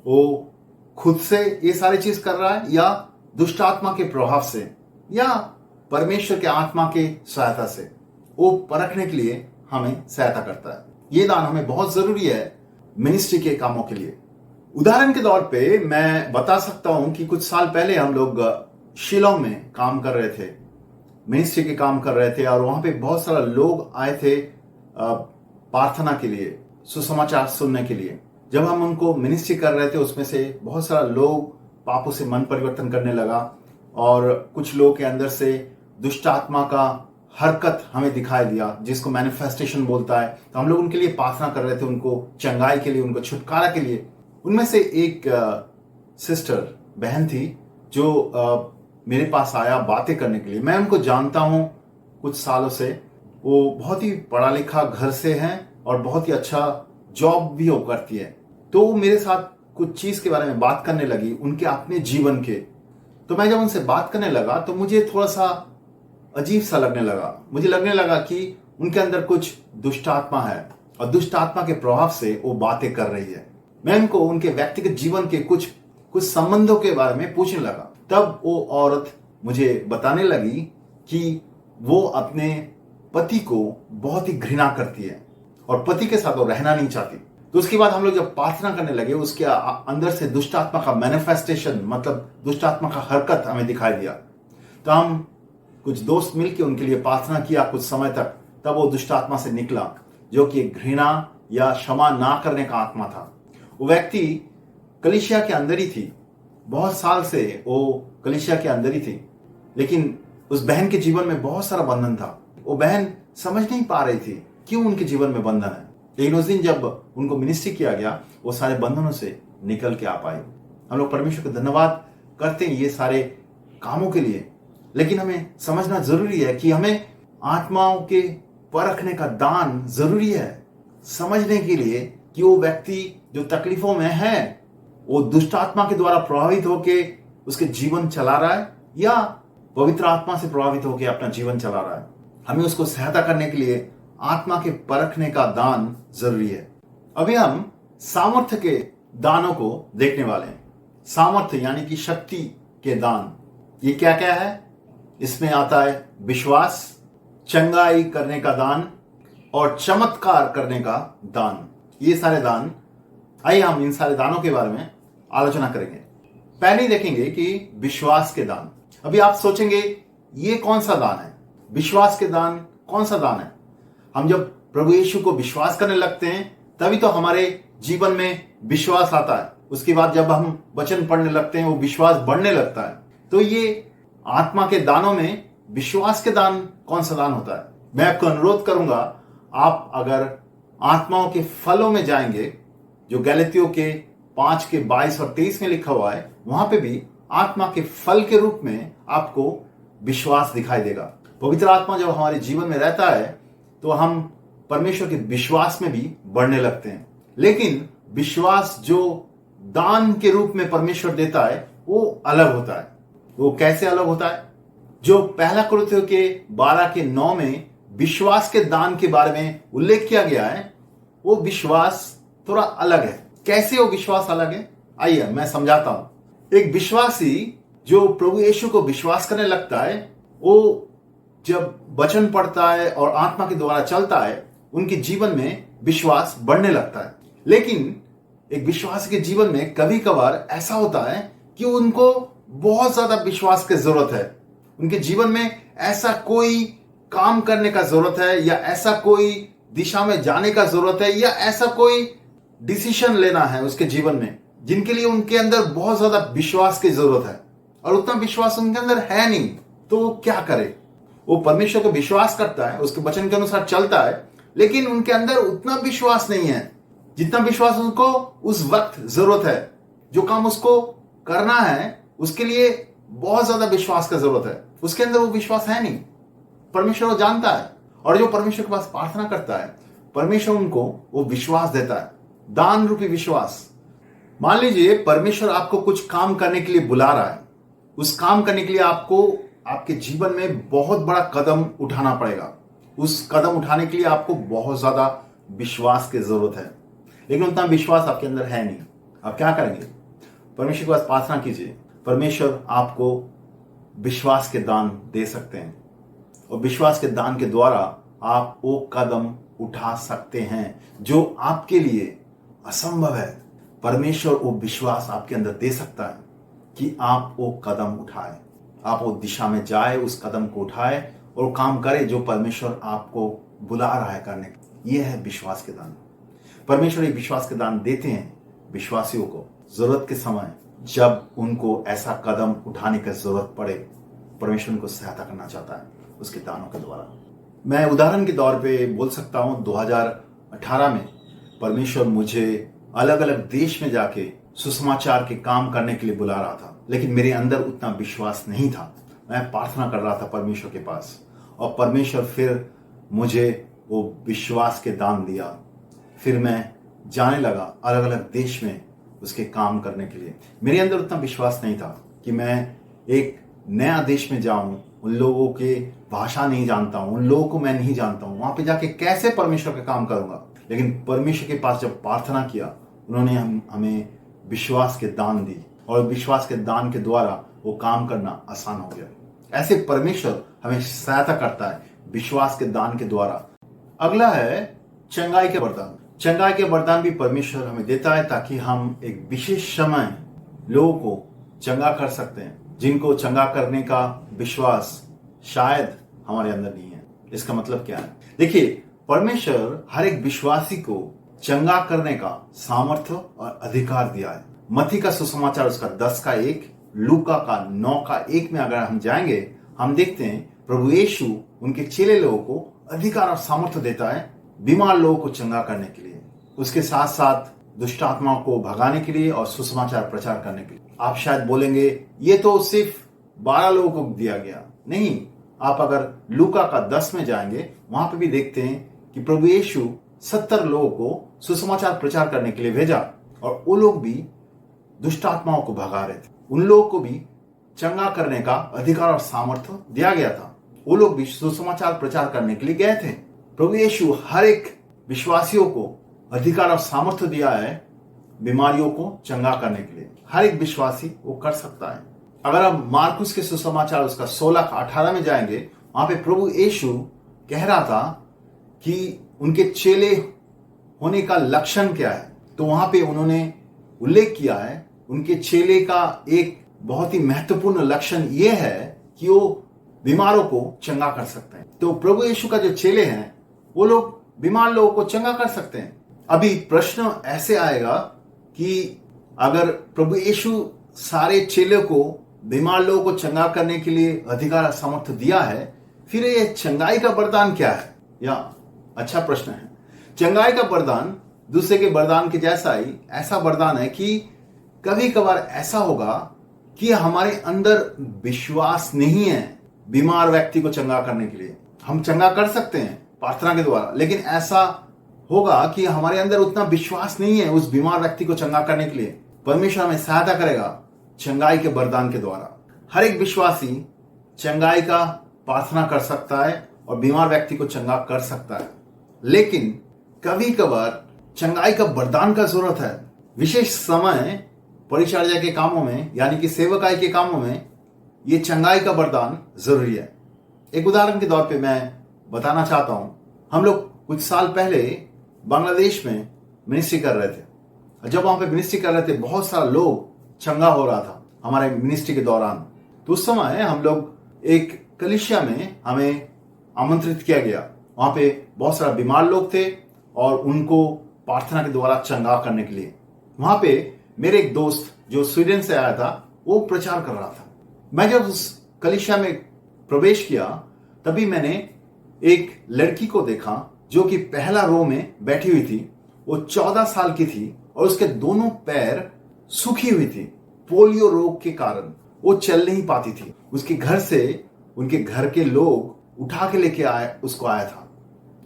वो खुद से ये सारी चीज कर रहा है या दुष्ट आत्मा के प्रभाव से या परमेश्वर के आत्मा के सहायता से। वो परखने के लिए हमें सहायता करता है। ये दान हमें बहुत जरूरी है मिनिस्ट्री के कामों के लिए। उदाहरण के तौर पे मैं बता सकता हूं कि कुछ साल पहले हम लोग शिलोंग में काम कर रहे थे, मिनिस्ट्री के काम कर रहे थे, और वहां पे बहुत सारा लोग आए थे प्रार्थना के लिए, सुसमाचार सुनने के लिए। जब हम उनको मिनिस्ट्री कर रहे थे उसमें से बहुत सारा लोग पापों से मन परिवर्तन करने लगा और कुछ लोग के अंदर से दुष्ट आत्मा का हरकत हमें दिखाई दिया, जिसको मैनिफेस्टेशन बोलता है। तो हम लोग उनके लिए प्रार्थना कर रहे थे, उनको चंगाई के लिए, उनको छुटकारा के लिए। उनमें से एक सिस्टर बहन थी जो मेरे पास आया बातें करने के लिए। मैं उनको जानता हूं कुछ सालों से। वो बहुत ही पढ़ा लिखा घर से हैं और बहुत ही अच्छा जॉब भी वो करती है। तो वो मेरे साथ कुछ चीज के बारे में बात करने लगी, उनके अपने जीवन के। तो मैं जब उनसे बात करने लगा तो मुझे थोड़ा सा अजीब सा लगने लगा। मुझे लगने लगा कि उनके अंदर कुछ दुष्ट आत्मा है और दुष्ट आत्मा के प्रभाव से वो बातें कर रही है। मैं उनको उनके व्यक्तिगत जीवन के कुछ संबंधों के बारे में पूछने लगा। तब वो औरत मुझे बताने लगी कि वो अपने पति को बहुत ही घृणा करती है और पति के साथ वो रहना नहीं चाहती। तो उसके बाद हम लोग जब प्रार्थना करने लगे, उसके अंदर से दुष्ट आत्मा का मैनिफेस्टेशन, मतलब दुष्ट आत्मा का हरकत हमें दिखाई दिया। तो हम कुछ दोस्त मिलकर उनके लिए प्रार्थना किया कुछ समय तक। तब वो दुष्ट आत्मा से निकला, जो कि घृणा या क्षमा ना करने का आत्मा था। वो व्यक्ति कलीसिया के अंदर ही थी, बहुत साल से वो कलीसिया के अंदर ही थी, लेकिन उस बहन के जीवन में बहुत सारा बंधन था। वो बहन समझ नहीं पा रही थी क्यों उनके जीवन में बंधन है। लेकिन उस दिन जब उनको मिनिस्ट्री किया गया, वो सारे बंधनों से निकल के आ पाए। हम लोग परमेश्वर को धन्यवाद करते हैं ये सारे कामों के लिए। लेकिन हमें समझना जरूरी है कि हमें आत्माओं के परखने का दान जरूरी है, समझने के लिए कि वो व्यक्ति जो तकलीफों में है वो दुष्ट आत्मा के द्वारा प्रभावित होके उसके जीवन चला रहा है या पवित्र आत्मा से प्रभावित होकर अपना जीवन चला रहा है। हमें उसको सहायता करने के लिए आत्मा के परखने का दान जरूरी है। अभी हम सामर्थ्य के दानों को देखने वाले हैं। सामर्थ्य यानी कि शक्ति के दान, ये क्या क्या है? इसमें आता है विश्वास, चंगाई करने का दान और चमत्कार करने का दान। ये सारे दान, आइए हम इन सारे दानों के बारे में आलोचना करेंगे। पहले देखेंगे कि विश्वास के दान। अभी आप सोचेंगे ये कौन सा दान है? विश्वास के दान कौन सा दान है? हम जब प्रभु यीशु को विश्वास करने लगते हैं तभी तो हमारे जीवन में विश्वास आता है। उसके बाद जब हम वचन पढ़ने लगते हैं वो विश्वास बढ़ने लगता है। तो ये आत्मा के दानों में विश्वास के दान कौन सा दान होता है? मैं आपको अनुरोध करूंगा, आप अगर आत्माओं के फलों में जाएंगे, जो गलातियों के 5 के 22 और 23 में लिखा हुआ है, वहां पे भी आत्मा के फल के रूप में आपको विश्वास दिखाई देगा। पवित्र आत्मा जब हमारे जीवन में रहता है तो हम परमेश्वर के विश्वास में भी बढ़ने लगते हैं। लेकिन विश्वास जो दान के रूप में परमेश्वर देता है वो अलग होता है। वो कैसे अलग होता है? जो पहला कुरिन्थियों के 12 के 9 में विश्वास के दान के बारे में उल्लेख किया गया है, वो विश्वास थोड़ा अलग है। कैसे वो विश्वास अलग है? आइए मैं समझाता हूं। एक विश्वासी जो प्रभु यीशु को विश्वास करने लगता है, वो जब वचन पढ़ता है और आत्मा के द्वारा चलता है, उनके जीवन में विश्वास बढ़ने लगता है। लेकिन एक विश्वासी के जीवन में कभी कभार ऐसा होता है कि उनको बहुत ज्यादा विश्वास की जरूरत है। उनके जीवन में ऐसा कोई काम करने का जरूरत है या ऐसा कोई दिशा में जाने का जरूरत है या ऐसा कोई डिसीजन लेना है उसके जीवन में, जिनके लिए उनके अंदर बहुत ज्यादा विश्वास की जरूरत है और उतना विश्वास उनके अंदर है नहीं। तो वो क्या करे? वो परमेश्वर को विश्वास करता है, उसके वचन के अनुसार चलता है, लेकिन उनके अंदर उतना विश्वास नहीं है जितना विश्वास उसको उस वक्त जरूरत है। जो काम उसको करना है उसके लिए बहुत ज्यादा विश्वास का जरूरत है, उसके अंदर वो विश्वास है नहीं। परमेश्वर वो जानता है और जो परमेश्वर के पास प्रार्थना करता है, परमेश्वर उनको वो विश्वास देता है, दान रूपी विश्वास। मान लीजिए परमेश्वर आपको कुछ काम करने के लिए बुला रहा है। उस काम करने के लिए आपको आपके जीवन में बहुत बड़ा कदम उठाना पड़ेगा। उस कदम उठाने के लिए आपको बहुत ज्यादा विश्वास की जरूरत है, लेकिन उतना विश्वास आपके अंदर है नहीं। आप क्या करेंगे? परमेश्वर के पास प्रार्थना कीजिए। परमेश्वर आपको विश्वास के दान दे सकते हैं और विश्वास के दान के द्वारा आप वो कदम उठा सकते हैं जो आपके लिए असंभव है। परमेश्वर वो विश्वास आपके अंदर दे सकता है कि आप वो कदम उठाए, आप वो दिशा में जाए, उस कदम को उठाए और काम करे जो परमेश्वर आपको बुला रहा है करने। ये है विश्वास के दान। परमेश्वर एक विश्वास के दान देते हैं विश्वासियों को जरूरत के समय, जब उनको ऐसा कदम उठाने की जरूरत पड़े। परमेश्वर उनको सहायता करना चाहता है उसके दानों के द्वारा। मैं उदाहरण के तौर पे बोल सकता हूं 2018 में परमेश्वर मुझे अलग अलग देश में जाके सुसमाचार के काम करने के लिए बुला रहा था, लेकिन मेरे अंदर उतना विश्वास नहीं था। मैं प्रार्थना कर रहा था परमेश्वर के पास और परमेश्वर फिर मुझे वो विश्वास के दान दिया। फिर मैं जाने लगा अलग अलग देश में उसके काम करने के लिए। मेरे अंदर उतना विश्वास नहीं था कि मैं एक नया देश में जाऊं, उन लोगों के भाषा नहीं जानता हूं, उन लोगों को मैं नहीं जानता हूं, वहां पे जाके कैसे परमेश्वर का काम करूंगा। लेकिन परमेश्वर के पास जब प्रार्थना किया, उन्होंने हमें विश्वास के दान दी और विश्वास के दान के द्वारा वो काम करना आसान हो गया। ऐसे परमेश्वर हमें सहायता करता है विश्वास के दान के द्वारा। अगला है चंगाई के वरदान। चंगाई के वरदान भी परमेश्वर हमें देता है ताकि हम एक विशेष समय लोगों को चंगा कर सकते हैं जिनको चंगा करने का विश्वास शायद हमारे अंदर नहीं है। इसका मतलब क्या है? देखिए, परमेश्वर हर एक विश्वासी को चंगा करने का सामर्थ्य और अधिकार दिया है। मत्ती का सुसमाचार उसका 10:1, लूका का 9:1 में अगर हम जाएंगे, हम देखते हैं प्रभु यीशु उनके चेले लोगों को अधिकार और सामर्थ्य देता है बीमार लोगों को चंगा करने के लिए, उसके साथ साथ दुष्ट आत्माओं को भगाने के लिए और सुसमाचार प्रचार करने के लिए। आप शायद बोलेंगे ये तो सिर्फ 12 लोगों को दिया गया। नहीं, आप अगर लूका का 10 में जाएंगे, वहां पे भी देखते हैं कि प्रभु यीशु 70 लोगों को सुसमाचार प्रचार करने के लिए भेजा और वो लोग भी दुष्ट आत्माओं को भगा रहे थे। उन लोगों को भी चंगा करने का अधिकार और सामर्थ्य दिया गया था। वो लोग भी सुसमाचार प्रचार करने के लिए गए थे। प्रभु यीशु हर एक विश्वासियों को अधिकार और सामर्थ्य दिया है बीमारियों को चंगा करने के लिए। हर एक विश्वासी वो कर सकता है। अगर आप मार्कुस के सुसमाचार उसका 16:18 में जाएंगे, वहां पे प्रभु यीशु कह रहा था कि उनके चेले होने का लक्षण क्या है। तो वहां पे उन्होंने उल्लेख किया है उनके चेले का एक बहुत ही महत्वपूर्ण लक्षण यह है कि वो बीमारों को चंगा कर सकते हैं। तो प्रभु यीशु का जो चेले हैं वो लोग बीमार लोगों को चंगा कर सकते हैं। अभी प्रश्न ऐसे आएगा कि अगर प्रभु यीशु सारे चेलों को बीमार लोगों को चंगा करने के लिए अधिकार और सामर्थ्य दिया है, फिर ये चंगाई का वरदान क्या है? या अच्छा प्रश्न है। चंगाई का वरदान दूसरे के वरदान के जैसा ही ऐसा वरदान है कि कभी कभार ऐसा होगा कि हमारे अंदर विश्वास नहीं है बीमार व्यक्ति को चंगा करने के लिए। हम चंगा कर सकते हैं प्रार्थना के द्वारा, लेकिन ऐसा होगा कि हमारे अंदर उतना विश्वास नहीं है उस बीमार व्यक्ति को चंगा करने के लिए। परमेश्वर हमें सहायता करेगा चंगाई के वरदान के द्वारा। हर एक विश्वासी चंगाई का प्रार्थना कर सकता है और बीमार व्यक्ति को चंगा कर सकता है, लेकिन कभी कभार चंगाई का वरदान का जरूरत है। विशेष समय परिचर्या के कामों में यानी कि सेवकाई के कामों में ये चंगाई का वरदान जरूरी है। एक उदाहरण के तौर पे मैं बताना चाहता हूं। हम लोग कुछ साल पहले बांग्लादेश में मिनिस्ट्री कर रहे थे। जब वहां पे मिनिस्ट्री कर रहे थे, बहुत सारा लोग चंगा हो रहा था हमारे मिनिस्ट्री के दौरान। तो उस समय हम लोग एक कलीसिया में हमें आमंत्रित किया गया। वहां पे बहुत सारा बीमार लोग थे और उनको प्रार्थना के द्वारा चंगा करने के लिए। वहां पे मेरे एक दोस्त जो स्वीडन से आया था वो प्रचार कर रहा था। मैं जब उस कलीसिया में प्रवेश किया तभी मैंने एक लड़की को देखा जो कि पहला रो में बैठी हुई थी। वो 14 साल की थी और उसके दोनों पैर सूखी हुई थी। पोलियो रोग के कारण वो चल नहीं पाती थी। उसके घर से उनके घर के लोग उठा के लेके उसको आया था।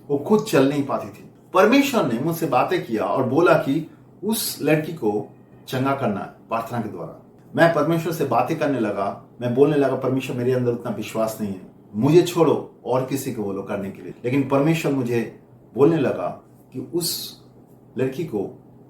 वो खुद चल नहीं पाती थी। परमेश्वर ने मुझसे बातें किया और बोला कि उस लड़की को चंगा करना है प्रार्थना के द्वारा। मैं परमेश्वर से बातें करने लगा, मैं बोलने लगा परमेश्वर मेरे अंदर उतना विश्वास नहीं है, मुझे छोड़ो और किसी को बोलो करने के लिए। लेकिन परमेश्वर मुझे बोलने लगा कि उस लड़की को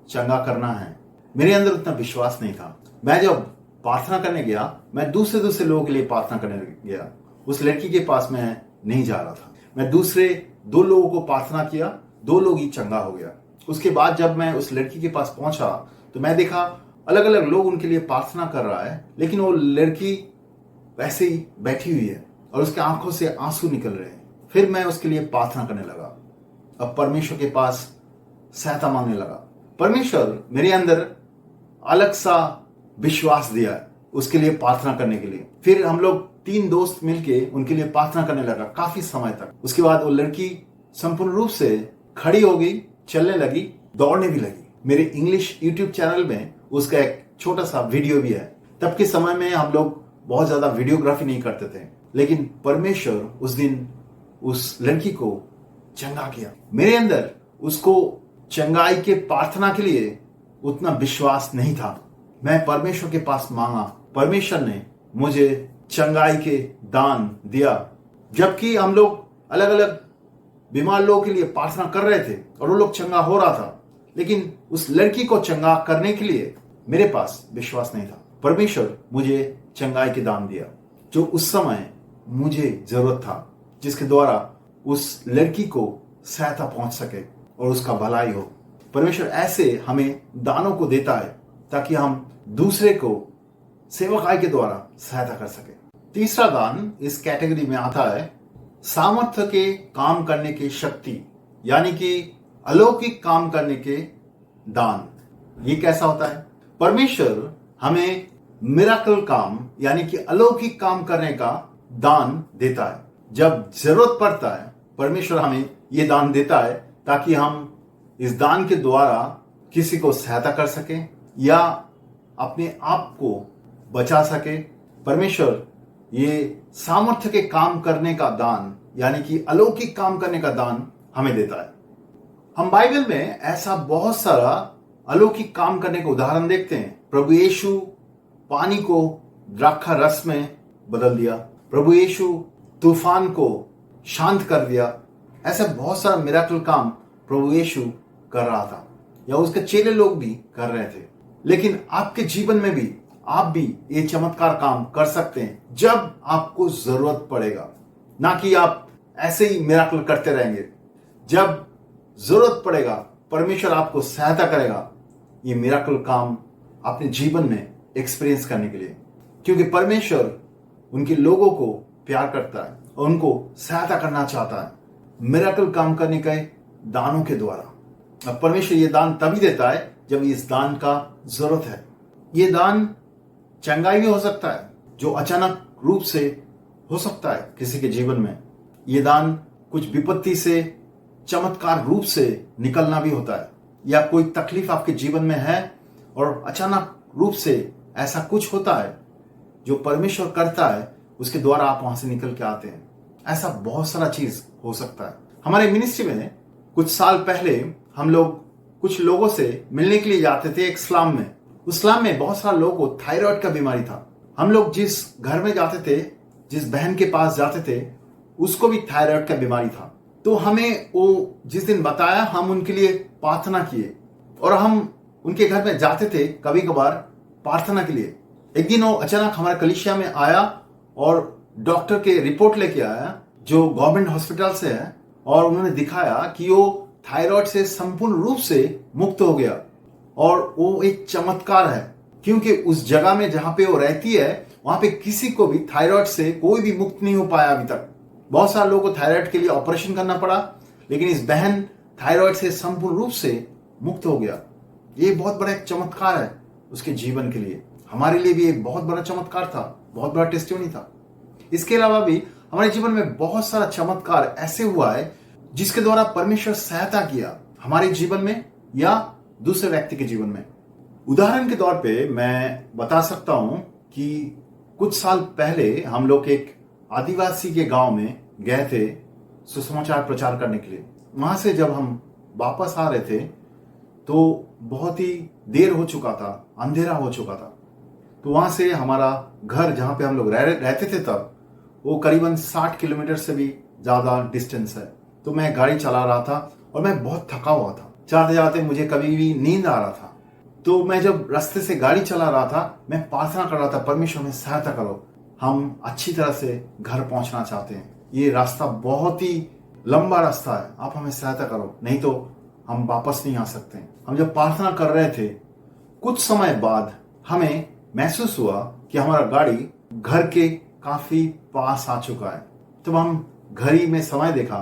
चंगा करना है। मेरे अंदर उतना विश्वास नहीं था। मैं जब प्रार्थना करने गया, मैं दूसरे लोगों के लिए प्रार्थना करने गया। उस लड़की के पास मैं नहीं जा रहा था। मैं दूसरे 2 लोगों को प्रार्थना किया, 2 लोग ही चंगा हो गया। उसके बाद जब मैं उस लड़की के पास पहुंचा तो मैं देखा अलग अलग लोग उनके लिए प्रार्थना कर रहा है, लेकिन वो लड़की वैसे ही बैठी हुई है और उसके आंखों से आंसू निकल रहे हैं। फिर मैं उसके लिए प्रार्थना करने लगा। अब परमेश्वर के पास सहायता मांगने लगा। परमेश्वर मेरे अंदर अलग सा विश्वास दिया है उसके लिए प्रार्थना करने के लिए। फिर हम लोग 3 दोस्त मिलके उनके लिए प्रार्थना करने लगा काफी समय तक। उसके बाद वो लड़की संपूर्ण रूप से खड़ी हो गई, चलने लगी, दौड़ने भी लगी। मेरे इंग्लिश यूट्यूब चैनल में उसका एक छोटा सा वीडियो भी है। तब के समय में हम लोग बहुत ज्यादा वीडियोग्राफी नहीं करते थे, लेकिन परमेश्वर उस दिन उस लड़की को चंगा किया। मेरे अंदर उसको चंगाई के प्रार्थना के लिए उतना विश्वास नहीं था। मैं परमेश्वर के पास मांगा, परमेश्वर ने मुझे चंगाई के दान दिया। जबकि हम लोग अलग अलग बीमार लोगों के लिए प्रार्थना कर रहे थे और वो लोग चंगा हो रहा था, लेकिन उस लड़की को चंगा करने के लिए मेरे पास विश्वास नहीं था। परमेश्वर मुझे चंगाई के दान दिया जो उस समय मुझे जरूरत था, जिसके द्वारा उस लड़की को सहायता पहुंच सके और उसका भलाई हो। परमेश्वर ऐसे हमें दानों को देता है ताकि हम दूसरे को सेवकाई के द्वारा सहायता कर सके। तीसरा दान इस कैटेगरी में आता है सामर्थ्य के काम करने की शक्ति, यानी कि अलौकिक काम करने के दान। ये कैसा होता है? परमेश्वर हमें मिराकल काम यानी कि अलौकिक काम करने का दान देता है। जब जरूरत पड़ता है परमेश्वर हमें ये दान देता है ताकि हम इस दान के द्वारा किसी को सहायता कर सके या अपने आप को बचा सके। परमेश्वर ये सामर्थ्य के काम करने का दान यानी कि अलौकिक काम करने का दान हमें देता है। हम बाइबल में ऐसा बहुत सारा अलौकिक काम करने का उदाहरण देखते हैं। प्रभु यीशु पानी को द्राक्षा रस में बदल दिया, प्रभु यीशु तूफान को शांत कर दिया। ऐसा बहुत सारा मिराकल काम प्रभु यीशु कर रहा था या उसके चेले लोग भी कर रहे थे। लेकिन आपके जीवन में भी आप भी ये चमत्कार काम कर सकते हैं जब आपको जरूरत पड़ेगा, ना कि आप ऐसे ही मिराकल करते रहेंगे। जब जरूरत पड़ेगा परमेश्वर आपको सहायता करेगा ये मिराकल काम अपने जीवन में एक्सपीरियंस करने के लिए, क्योंकि परमेश्वर उनके लोगों को प्यार करता है और उनको सहायता करना चाहता है मिराकल काम करने के दानों के द्वारा। अब परमेश्वर ये दान तभी देता है जब इस दान का जरूरत है। ये दान चंगाई भी हो सकता है जो अचानक रूप से हो सकता है किसी के जीवन में। ये दान कुछ विपत्ति से चमत्कार रूप से निकलना भी होता है, या कोई तकलीफ आपके जीवन में है और अचानक रूप से ऐसा कुछ होता है जो परमेश्वर करता है, उसके द्वारा आप वहां से निकल के आते हैं। ऐसा बहुत सारा चीज हो सकता है। हमारे मिनिस्ट्री में कुछ साल पहले हम लोग कुछ लोगों से मिलने के लिए जाते थे एक स्लम में। उस स्लम में बहुत सारे लोगों को थायराइड का बीमारी था। हम लोग जिस घर में जाते थे, जिस बहन के पास जाते थे, उसको भी थायराइड का बीमारी था। तो हमें वो जिस दिन बताया हम उनके लिए प्रार्थना किए और हम उनके घर में जाते थे कभी कभार प्रार्थना के लिए। एक दिन वो अचानक हमारे कलीसिया में आया और डॉक्टर के रिपोर्ट लेके आया जो गवर्नमेंट हॉस्पिटल से है, और उन्होंने दिखाया कि वो थायराइड से संपूर्ण रूप से मुक्त हो गया। और वो एक चमत्कार है क्योंकि उस जगह में जहां पे वो रहती है वहां पे किसी को भी थायराइड से कोई भी मुक्त नहीं हो पाया अभी तक। बहुत सारे लोगों को थायराइड के लिए ऑपरेशन करना पड़ा, लेकिन इस बहन थायराइड से संपूर्ण रूप से मुक्त हो गया। ये बहुत बड़ा एक चमत्कार है उसके जीवन के लिए। हमारे लिए भी एक बहुत बड़ा चमत्कार था, बहुत बड़ा टेस्टिमनी था। इसके अलावा भी हमारे जीवन में बहुत सारा चमत्कार ऐसे हुआ है जिसके द्वारा परमेश्वर सहायता किया हमारे जीवन में या दूसरे व्यक्ति के जीवन में। उदाहरण के तौर पे मैं बता सकता हूं कि कुछ साल पहले हम लोग एक आदिवासी के गांव में गए थे सुसमाचार प्रचार करने के लिए। वहां से जब हम वापस आ रहे थे तो बहुत ही देर हो चुका था, अंधेरा हो चुका था। तो वहां से हमारा घर जहां पे हम लोग रहते थे तब, वो करीबन 60 किलोमीटर से भी ज्यादा डिस्टेंस है। तो मैं गाड़ी चला रहा था और मैं बहुत थका हुआ था। जाते जाते मुझे कभी भी नींद आ रहा था। तो मैं जब रास्ते से गाड़ी चला रहा था, मैं प्रार्थना कर रहा था, परमेश्वर में सहायता करो, हम अच्छी तरह से घर पहुंचना चाहते हैं। ये रास्ता बहुत ही लंबा रास्ता है, आप हमें सहायता करो, नहीं तो हम वापस नहीं आ सकते। हम जब प्रार्थना कर रहे थे, कुछ समय बाद हमें महसूस हुआ कि हमारा गाड़ी घर के काफी पास आ चुका है। तो हम घड़ी में समय देखा,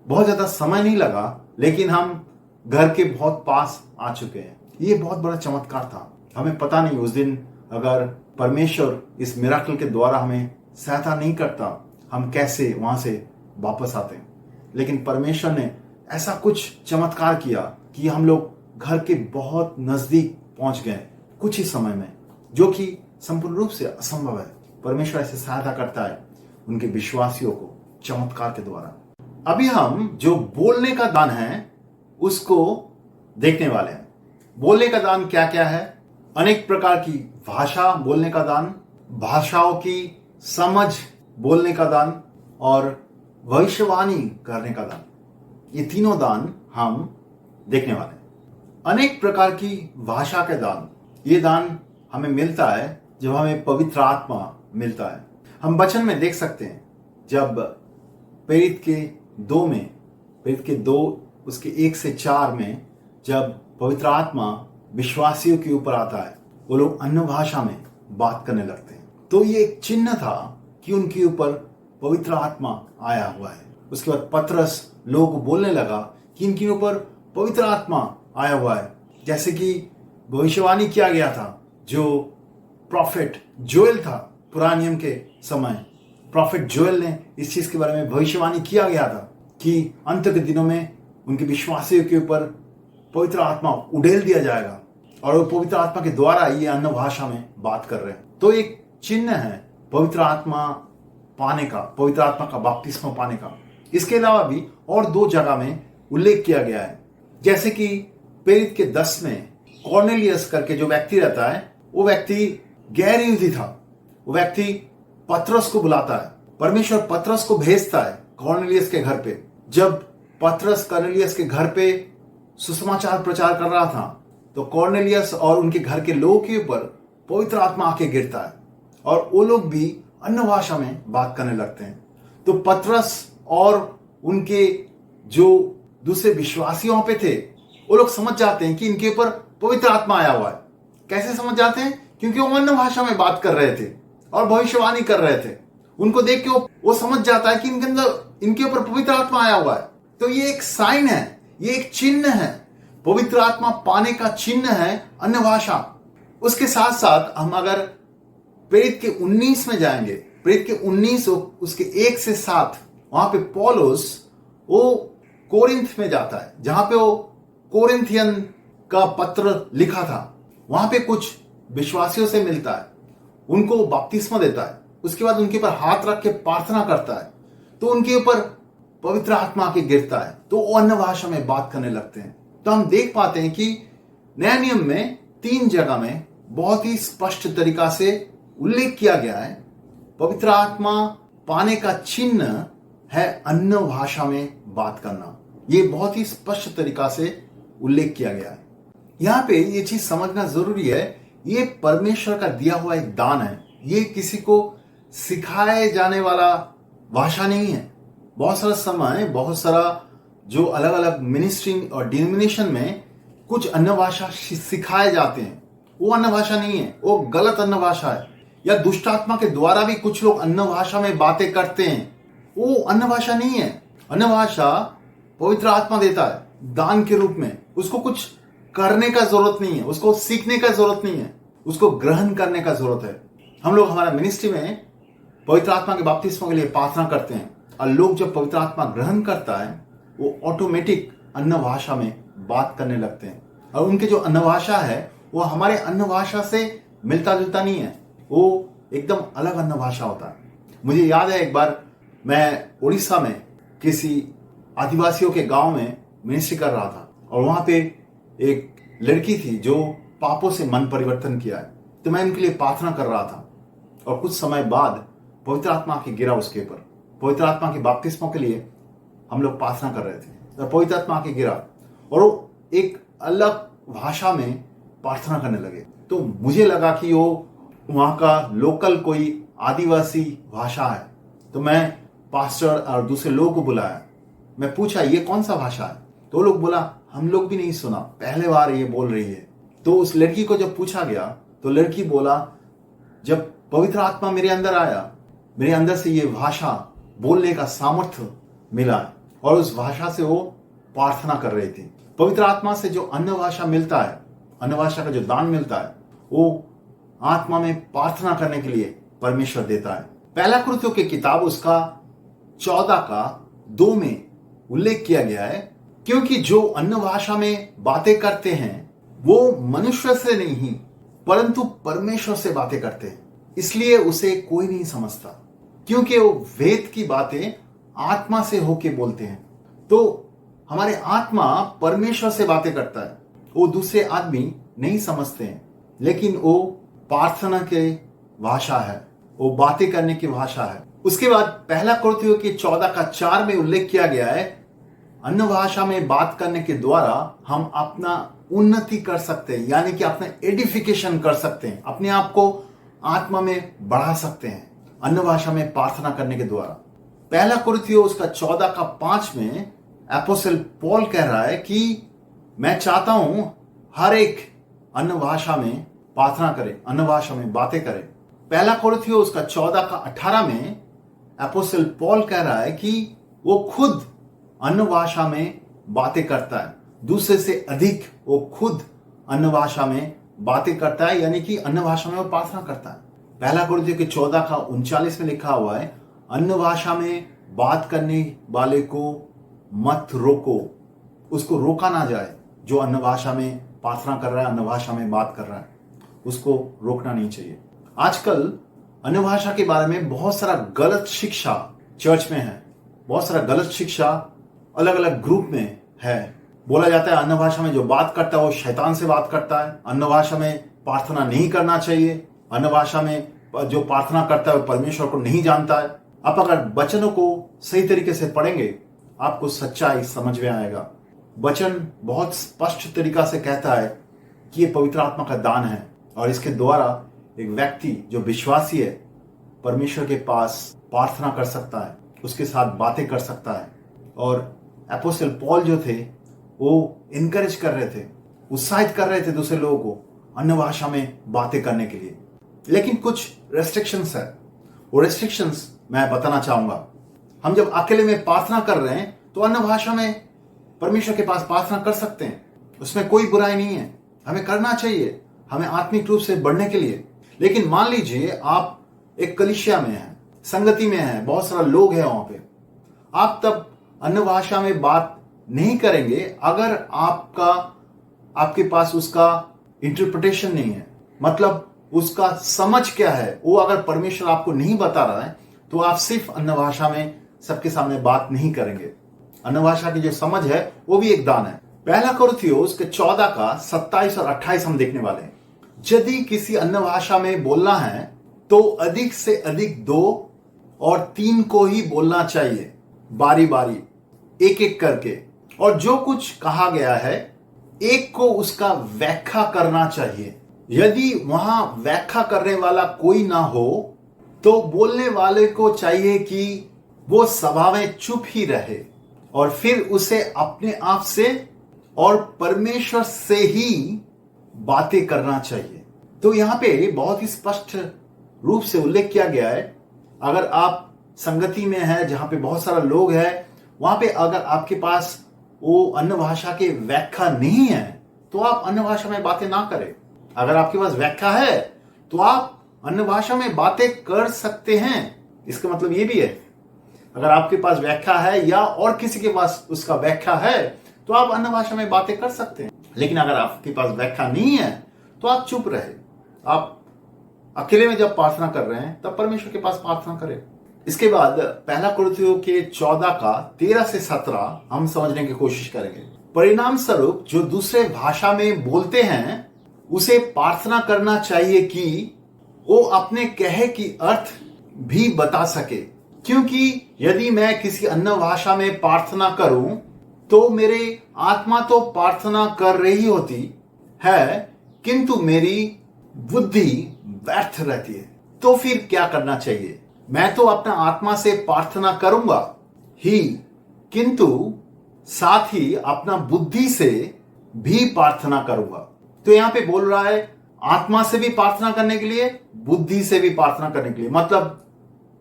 बहुत ज्यादा समय नहीं लगा, लेकिन हम घर के बहुत पास आ चुके हैं। ये बहुत बड़ा चमत्कार था। हमें पता नहीं उस दिन अगर परमेश्वर इस मिराकल के द्वारा हमें सहायता नहीं करता, हम कैसे वहां से वापस आते। लेकिन परमेश्वर ने ऐसा कुछ चमत्कार किया कि हम लोग घर के बहुत नजदीक पहुंच गए कुछ ही समय में, जो कि संपूर्ण रूप से असंभव है। परमेश्वर ऐसे सहायता करता है उनके विश्वासियों को चमत्कार के द्वारा। अभी हम जो बोलने का दान है उसको देखने वाले हैं। बोलने का दान क्या क्या है? अनेक प्रकार की भाषा बोलने का दान, भाषाओं की समझ बोलने का दान, और भविष्यवाणी करने का दान। ये तीनों दान हम देखने वाले हैं। अनेक प्रकार की भाषा के दान, ये दान हमें मिलता है जब हमें पवित्र आत्मा मिलता है। हम वचन में देख सकते हैं, जब प्रेरित के 2 उसके 1 से 4 में जब पवित्र आत्मा विश्वासियों के ऊपर आता है, वो लोग अन्य भाषा में बात करने लगते हैं। तो ये एक चिन्ह था कि उनके ऊपर पवित्र आत्मा आया हुआ है। उसके बाद पतरस लोगों को बोलने लगा कि इनके ऊपर पवित्र आत्मा आया हुआ है, जैसे कि भविष्यवाणी किया गया था। जो प्रॉफिट जोएल था पुराने नियम के समय, प्रॉफिट जोएल ने इस चीज के बारे में भविष्यवाणी किया गया था कि अंत के दिनों में उनके विश्वासियों के ऊपर पवित्र आत्मा उड़ेल दिया जाएगा, और वो पवित्र आत्मा के द्वारा ये अन्य भाषा में बात कर रहे हैं। तो एक चिन्ह है पवित्र आत्मा पाने का, पवित्र आत्मा का बपतिस्मा पाने का। इसके अलावा भी और 2 जगह में उल्लेख किया गया है, जैसे कि प्रेरित के 10 में कॉर्नेलियस करके जो व्यक्ति रहता है, वो व्यक्ति गैर यहूदी था। वो व्यक्ति पतरस को बुलाता है, परमेश्वर पतरस को भेजता है कॉर्नेलियस के घर पे। जब पतरस कॉर्नेलियस के घर पे सुसमाचार प्रचार कर रहा था, तो कॉर्नेलियस और उनके घर के लोगों के ऊपर पवित्र आत्मा आके गिरता है, और वो लोग भी अन्य भाषा में बात करने लगते हैं। तो पतरस और उनके जो दूसरे विश्वासी वहां पे थे, वो लोग समझ जाते हैं कि इनके ऊपर पवित्र आत्मा आया हुआ है। कैसे समझ जाते हैं? क्योंकि वो अन्य भाषा में बात कर रहे थे और भविष्यवाणी कर रहे थे। उनको देख के वो समझ जाता है कि इनके ऊपर पवित्र आत्मा आया हुआ है। तो ये एक साइन है, ये एक चिन्ह है, पवित्र आत्मा पाने का चिन्ह है अन्य भाषा। उसके साथ साथ हम अगर प्रेरित के 19 में जाएंगे, प्रेरित के 19 उसके 1 से 7, वहां पे पौलुस वो कोरिन्थ में जाता है, जहां पे वो कोरिन्थियन का पत्र लिखा था। वहां पे कुछ विश्वासियों से मिलता है, उनको बपतिस्मा देता है, उसके बाद उनके ऊपर हाथ रख के प्रार्थना करता है, तो उनके ऊपर पवित्र आत्मा के गिरता है, तो वो अन्य भाषा में बात करने लगते हैं। तो हम देख पाते हैं कि नया नियम में 3 जगह में बहुत ही स्पष्ट तरीका से उल्लेख किया गया है, पवित्र आत्मा पाने का चिन्ह है अन्य भाषा में बात करना। ये बहुत ही स्पष्ट तरीका से उल्लेख किया गया है। यहां पे ये चीज समझना जरूरी है, ये परमेश्वर का दिया हुआ एक दान है। ये किसी को सिखाए जाने वाला भाषा नहीं है। बहुत सारा समय, बहुत सारा जो अलग अलग मिनिस्ट्री और डिनोमिनेशन में कुछ अन्य भाषा सिखाए जाते हैं, वो अन्य भाषा नहीं है, वो गलत अन्य भाषा है। या दुष्ट आत्मा के द्वारा भी कुछ लोग अन्य भाषा में बातें करते हैं, वो अन्य भाषा नहीं है। अन्य भाषा पवित्र आत्मा देता है दान के रूप में। उसको कुछ करने का जरूरत नहीं है, उसको सीखने का जरूरत नहीं है, उसको ग्रहण करने का जरूरत है। हम लोग हमारा मिनिस्ट्री में पवित्र आत्मा के बपतिस्मा के लिए प्रार्थना करते हैं, और लोग जब पवित्र आत्मा ग्रहण करता है, वो ऑटोमेटिक अन्य भाषा में बात करने लगते हैं। और उनके जो अन्य भाषा है वो हमारे अन्य भाषा से मिलता जुलता नहीं है, वो एकदम अलग अन्य भाषा होता है। मुझे याद है एक बार मैं उड़ीसा में किसी आदिवासियों के गांव में मिनिस्ट्री कर रहा था, और वहां पे एक लड़की थी जो पापों से मन परिवर्तन किया है, तो मैं उनके लिए प्रार्थना कर रहा था। और कुछ समय बाद पवित्र आत्मा की गिरा उसके ऊपर। पवित्र आत्मा के बपतिस्मों के लिए हम लोग प्रार्थना कर रहे थे, तो पवित्र आत्मा की गिरा और वो एक अलग भाषा में प्रार्थना करने लगे। तो मुझे लगा कि वो वहां का लोकल कोई आदिवासी भाषा है। तो मैं पास्टर और दूसरे लोगों को बुलाया। मैं पूछा ये कौन सा भाषा है, तो वो लोग बोला हम लोग भी नहीं सुना, पहले बार ये बोल रही है। तो उस लड़की को जब पूछा गया तो लड़की बोला जब पवित्र आत्मा मेरे अंदर आया, मेरे अंदर से ये भाषा बोलने का सामर्थ्य मिला और उस भाषा से वो प्रार्थना कर रही थी। पवित्र आत्मा से जो अन्य भाषा मिलता है, अन्य भाषा का जो दान मिलता है, वो आत्मा में प्रार्थना करने के लिए परमेश्वर देता है। पहला कुरिन्थियों की किताब उसका 14:2 में उल्लेख किया गया है, क्योंकि जो अन्य भाषा में बातें करते हैं वो मनुष्य से नहीं परंतु परमेश्वर से बातें करते हैं, इसलिए उसे कोई नहीं समझता, क्योंकि वो वेद की बातें आत्मा से होके बोलते हैं। तो हमारे आत्मा परमेश्वर से बातें करता है, वो दूसरे आदमी नहीं समझते हैं, लेकिन वो प्रार्थना की भाषा है, वो बातें करने की भाषा है। उसके बाद पहला कुरिन्थियों के 14:4 में उल्लेख किया गया है, अन्य भाषा में बात करने के द्वारा हम अपना उन्नति कर सकते हैं, यानी कि अपना एडिफिकेशन कर सकते हैं, अपने आप को आत्मा में बढ़ा सकते हैं अन्य भाषा में प्रार्थना करने के द्वारा। पहला कुरिन्थियों उसका 14:5 में अपोस्टल पॉल कह रहा है कि मैं चाहता हूं हर एक अन्य भाषा में प्रार्थना करे, अन्य भाषा में बातें करे। पहला कुरिन्थियों उसका 14:18 में अपोस्टल पॉल कह रहा है कि वो खुद अन्य भाषा में बातें करता है, दूसरे से अधिक वो खुद अन्य भाषा में बातें करता है, यानी कि अन्य भाषा में वो प्रार्थना करता है। पहला कुरिन्थियों के 14:39 में लिखा हुआ है, अन्य भाषा में बात करने वाले को मत रोको, उसको रोका ना जाए। जो अन्य भाषा में प्रार्थना कर रहा है, अन्य भाषा में बात कर रहा है, उसको रोकना नहीं चाहिए। आजकल अन्य भाषा के बारे में बहुत सारा गलत शिक्षा चर्च में है, बहुत सारा गलत शिक्षा अलग अलग ग्रुप में है। बोला जाता है अन्य भाषा में जो बात करता है वो शैतान से बात करता है, अन्य भाषा में प्रार्थना नहीं करना चाहिए, अन्य भाषा में जो प्रार्थना करता है वो परमेश्वर को नहीं जानता है। आप अगर वचनों को सही तरीके से पढ़ेंगे आपको सच्चाई समझ में आएगा। वचन बहुत स्पष्ट तरीका से कहता है कि ये पवित्र आत्मा का दान है और इसके द्वारा एक व्यक्ति जो विश्वासी है परमेश्वर के पास प्रार्थना कर सकता है, उसके साथ बातें कर सकता है। और अपोस्टल पॉल जो थे वो इनकरेज कर रहे थे, उत्साहित कर रहे थे दूसरे लोगों को अन्य भाषा में बातें करने के लिए। लेकिन कुछ रेस्ट्रिक्शंस है, वो रेस्ट्रिक्शंस मैं बताना चाहूंगा। हम जब अकेले में प्रार्थना कर रहे हैं तो अन्य भाषा में परमेश्वर के पास प्रार्थना कर सकते हैं, उसमें कोई बुराई नहीं है, हमें करना चाहिए, हमें आत्मिक रूप से बढ़ने के लिए। लेकिन मान लीजिए आप एक कलीसिया में हैं, संगति में हैं, बहुत सारा लोग हैं वहां पे, आप तब अन्य भाषा में बात नहीं करेंगे अगर आपके पास उसका इंटरप्रिटेशन नहीं है, मतलब उसका समझ क्या है वो अगर परमेश्वर आपको नहीं बता रहा है तो आप सिर्फ अन्य भाषा में सबके सामने बात नहीं करेंगे। अन्य भाषा की जो समझ है वो भी एक दान है। पहला कुरिन्थियों उसके 14:27 और 28 हम देखने वाले हैं। यदि किसी अन्य भाषा में बोलना है तो अधिक से अधिक 2 और 3 को ही बोलना चाहिए, बारी बारी, एक एक करके। और जो कुछ कहा गया है एक को उसका व्याख्या करना चाहिए। यदि वहां व्याख्या करने वाला कोई ना हो तो बोलने वाले को चाहिए कि वो सभा में चुप ही रहे और फिर उसे अपने आप से और परमेश्वर से ही बातें करना चाहिए। तो यहां पे बहुत ही स्पष्ट रूप से उल्लेख किया गया है, अगर आप संगति में हैं जहां पे बहुत सारा लोग हैं, वहां पे अगर आपके पास वो अन्य भाषा के व्याख्या नहीं है तो आप अन्य भाषा में बातें ना करें। अगर आपके पास व्याख्या है तो आप अन्य भाषा में बातें कर सकते हैं। इसका मतलब ये भी है, अगर आपके पास व्याख्या है या और किसी के पास उसका व्याख्या है तो आप अन्य भाषा में बातें कर सकते हैं। लेकिन अगर आपके पास व्याख्या नहीं है तो आप चुप रहे। आप अकेले में जब प्रार्थना कर रहे हैं तब परमेश्वर के पास प्रार्थना करें। इसके बाद पहला कुरिन्थियों के 14:13 से 17 हम समझने की कोशिश करेंगे। परिणाम स्वरूप जो दूसरे भाषा में बोलते हैं उसे प्रार्थना करना चाहिए कि वो अपने कहे की अर्थ भी बता सके, क्योंकि यदि मैं किसी अन्य भाषा में प्रार्थना करूं तो मेरे आत्मा तो प्रार्थना कर रही होती है किंतु मेरी बुद्धि व्यर्थ रहती है। तो फिर क्या करना चाहिए? मैं तो अपना आत्मा से प्रार्थना करूंगा ही, किंतु साथ ही अपना बुद्धि से भी प्रार्थना करूंगा। तो यहां पे बोल रहा है आत्मा से भी प्रार्थना करने के लिए, बुद्धि से भी प्रार्थना करने के लिए। मतलब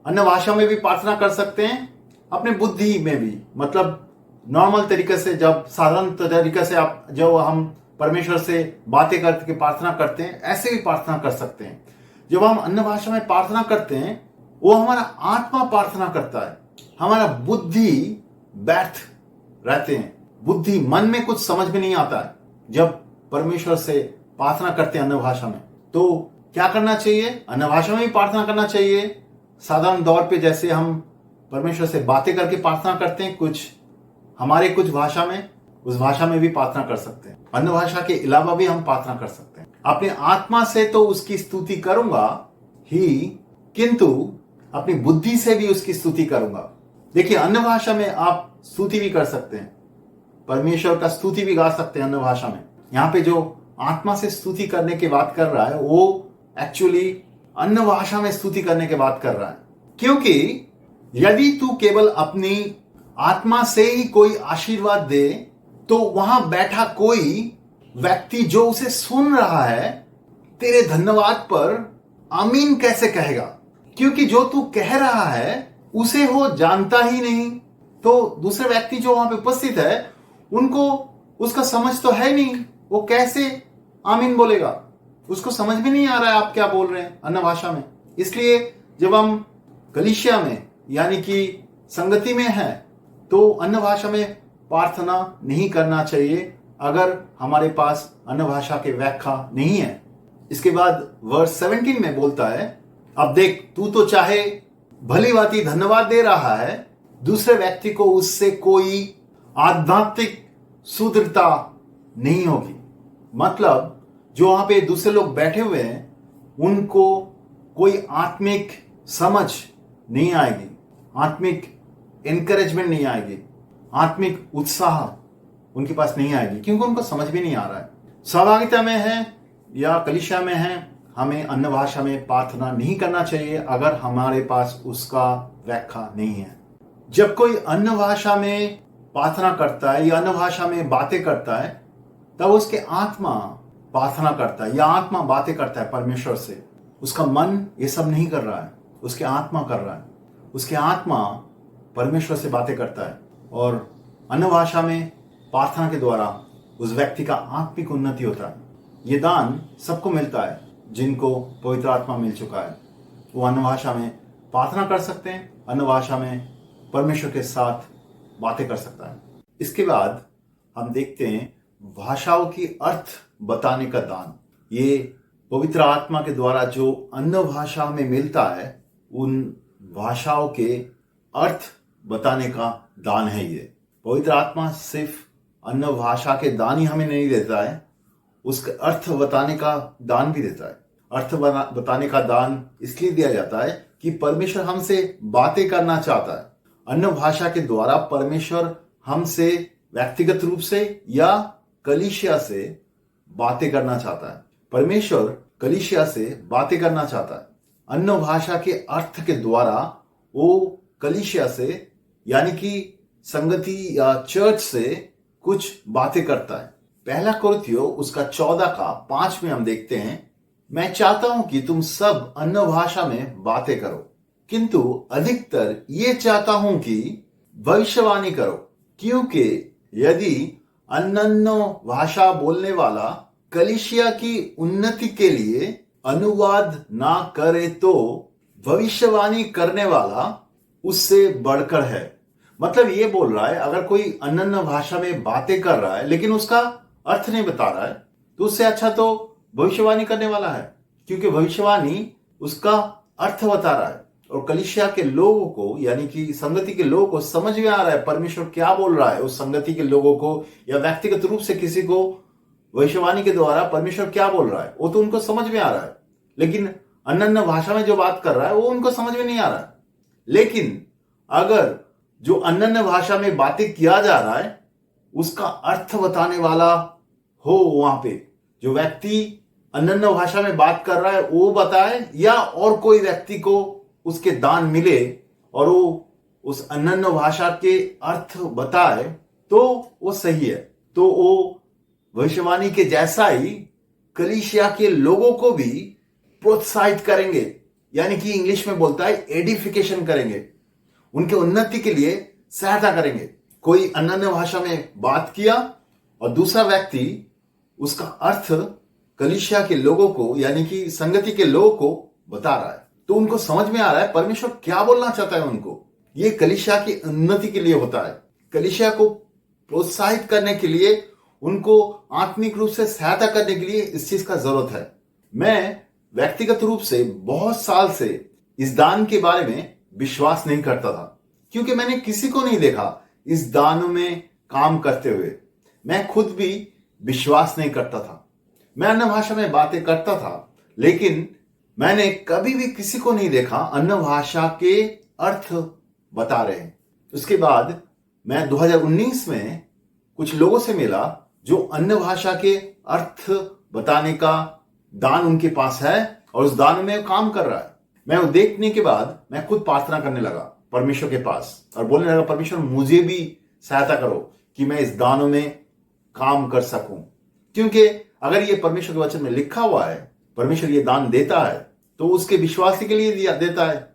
अन्य भाषा में भी प्रार्थना कर सकते हैं, अपने बुद्धि में भी, मतलब नॉर्मल तरीके से, जब साधारण तरीके से आप जो हम परमेश्वर से बातें करके प्रार्थना करते हैं ऐसे भी प्रार्थना कर सकते हैं। जब हम अन्य भाषा में प्रार्थना करते हैं वो हमारा आत्मा प्रार्थना करता है, हमारा बुद्धि व्यर्थ रहते हैं। बुद्धि, मन में कुछ समझ में नहीं आता है जब परमेश्वर से प्रार्थना करते हैं अन्य भाषा में। तो क्या करना चाहिए? अन्य भाषा में भी प्रार्थना करना चाहिए। साधारण तौर पे जैसे हम परमेश्वर से बातें करके प्रार्थना करते हैं, कुछ हमारे कुछ भाषा में, उस भाषा में भी प्रार्थना कर सकते हैं। अन्य भाषा के अलावा भी हम प्रार्थना कर सकते हैं। अपने आत्मा से तो उसकी स्तुति करूंगा ही, किंतु अपनी बुद्धि से भी उसकी स्तुति करूंगा। देखिए, अन्य भाषा में आप स्तुति भी कर सकते हैं, परमेश्वर का स्तुति भी गा सकते हैं अन्य भाषा में। यहाँ पे जो आत्मा से स्तुति करने की बात कर रहा है वो एक्चुअली अन्य भाषा में स्तुति करने की बात कर रहा है, क्योंकि यदि तू केवल अपनी आत्मा से ही कोई आशीर्वाद दे तो वहां बैठा कोई व्यक्ति जो उसे सुन रहा है तेरे धन्यवाद पर आमीन कैसे कहेगा? क्योंकि जो तू कह रहा है उसे वो जानता ही नहीं। तो दूसरे व्यक्ति जो वहां पे उपस्थित है उनको उसका समझ तो है नहीं, वो कैसे आमीन बोलेगा? उसको समझ में नहीं आ रहा है आप क्या बोल रहे हैं अन्य भाषा में। इसलिए जब हम कलीसिया में यानी कि संगति में हैं तो अन्य भाषा में प्रार्थना नहीं करना चाहिए अगर हमारे पास अन्य भाषा के व्याख्या नहीं है। इसके बाद वर्स 17 में बोलता है, अब देख, तू तो चाहे भली भांति धन्यवाद दे रहा है, दूसरे व्यक्ति को उससे कोई आध्यात्मिक सुदृढ़ता नहीं होगी। मतलब जो वहां पे दूसरे लोग बैठे हुए हैं उनको कोई आत्मिक समझ नहीं आएगी, आत्मिक एनकरेजमेंट नहीं आएगी, आत्मिक उत्साह उनके पास नहीं आएगी, क्योंकि उनको समझ भी नहीं आ रहा है। सहभागिता में है या कलीसिया में है, हमें अन्य भाषा में प्रार्थना नहीं करना चाहिए अगर हमारे पास उसका व्याख्या नहीं है। जब कोई अन्य भाषा में प्रार्थना करता है या अन्य भाषा में बातें करता है तब उसके आत्मा प्रार्थना करता है या आत्मा बातें करता है परमेश्वर से। उसका मन ये सब नहीं कर रहा है, उसके आत्मा कर रहा है। उसके आत्मा परमेश्वर से बातें करता है और अन्य भाषा में प्रार्थना के द्वारा उस व्यक्ति का आत्मिक उन्नति होता है। ये दान सबको मिलता है जिनको पवित्र आत्मा मिल चुका है। वो अन्य भाषा में प्रार्थना कर सकते हैं, अन्य भाषा में परमेश्वर के साथ बातें कर सकता है। इसके बाद हम देखते हैं भाषाओं की अर्थ बताने का दान। ये पवित्र आत्मा के द्वारा जो अन्य भाषा में मिलता है उन भाषाओं के अर्थ बताने का दान है। ये पवित्र आत्मा सिर्फ अन्य भाषा के दान ही हमें नहीं देता है, उसके अर्थ बताने का दान भी देता है। अर्थ बताने का दान इसलिए दिया जाता है कि परमेश्वर हमसे बातें करना चाहता है। अन्य भाषा के द्वारा परमेश्वर हमसे व्यक्तिगत रूप से या कलीसिया से बातें करना चाहता है। परमेश्वर कलीसिया से बातें करना चाहता है। अन्य भाषा के अर्थ के द्वारा वो कलीसिया से यानी कि संगति या चर्च से कुछ बातें करता है। पहला कुरिन्थियों उसका 14:5 में हम देखते हैं, मैं चाहता हूं कि तुम सब अन्य भाषा में बातें करो, किंतु अधिकतर ये चाहता हूं कि भविष्यवाणी करो, क्योंकि यदि अन्य भाषा बोलने वाला कलीसिया की उन्नति के लिए अनुवाद ना करे तो भविष्यवाणी करने वाला उससे बढ़कर है। मतलब ये बोल रहा है अगर कोई अन्य भाषा में बातें कर रहा है लेकिन उसका अर्थ नहीं बता रहा है तो उससे अच्छा तो भविष्यवाणी करने वाला है, क्योंकि भविष्यवाणी उसका अर्थ बता रहा है। और कलीसिया के लोगों को यानी कि संगति के लोगों को समझ में आ रहा है परमेश्वर क्या बोल रहा है। उस संगति के लोगों को या व्यक्तिगत रूप से किसी को भविष्यवाणी के द्वारा परमेश्वर क्या बोल रहा है वो तो उनको समझ में आ रहा है, लेकिन अन्य अन्य भाषा में जो बात कर रहा है वो उनको समझ में नहीं आ रहा है। लेकिन अगर जो अन्य अन्य भाषा में बातें किया जा रहा है उसका अर्थ बताने वाला हो, वहां पे जो व्यक्ति अन्य अन्य भाषा में बात कर रहा है वो बताए या और कोई व्यक्ति को उसके दान मिले और वो उस अन्य अन्य भाषा के अर्थ बताए तो वो सही है। तो वो भविष्यवाणी के जैसा ही कलीसिया के लोगों को भी प्रोत्साहित करेंगे, यानी कि इंग्लिश में बोलता है एडिफिकेशन करेंगे, उनके उन्नति के लिए सहायता करेंगे। कोई अन्य भाषा में बात किया और दूसरा व्यक्ति उसका अर्थ कलीसिया के लोगों को यानी कि संगति के लोगों को बता रहा है, तो उनको समझ में आ रहा है परमेश्वर क्या बोलना चाहता है उनको। ये कलीसिया की उन्नति के लिए होता है, कलीसिया को प्रोत्साहित करने के लिए, उनको आत्मिक रूप से सहायता करने के लिए इस चीज का जरूरत है। मैं व्यक्तिगत रूप से बहुत साल से इस दान के बारे में विश्वास नहीं करता था, क्योंकि मैंने किसी को नहीं देखा इस दान में काम करते हुए। मैं खुद भी विश्वास नहीं करता था। मैं अन्य भाषा में बातें करता था, लेकिन मैंने कभी भी किसी को नहीं देखा अन्य भाषा के अर्थ बता रहे हैं। उसके बाद मैं 2019 में कुछ लोगों से मिला जो अन्य भाषा के अर्थ बताने का दान उनके पास है और उस दान में काम कर रहा है। मैं वो देखने के बाद मैं खुद प्रार्थना करने लगा परमेश्वर के पास और बोलने लगा परमेश्वर मुझे भी सहायता करो कि मैं इस दानों में काम कर सकूं, क्योंकि अगर ये परमेश्वर के वचन में लिखा हुआ है परमेश्वर ये दान देता है तो उसके विश्वासी के लिए देता है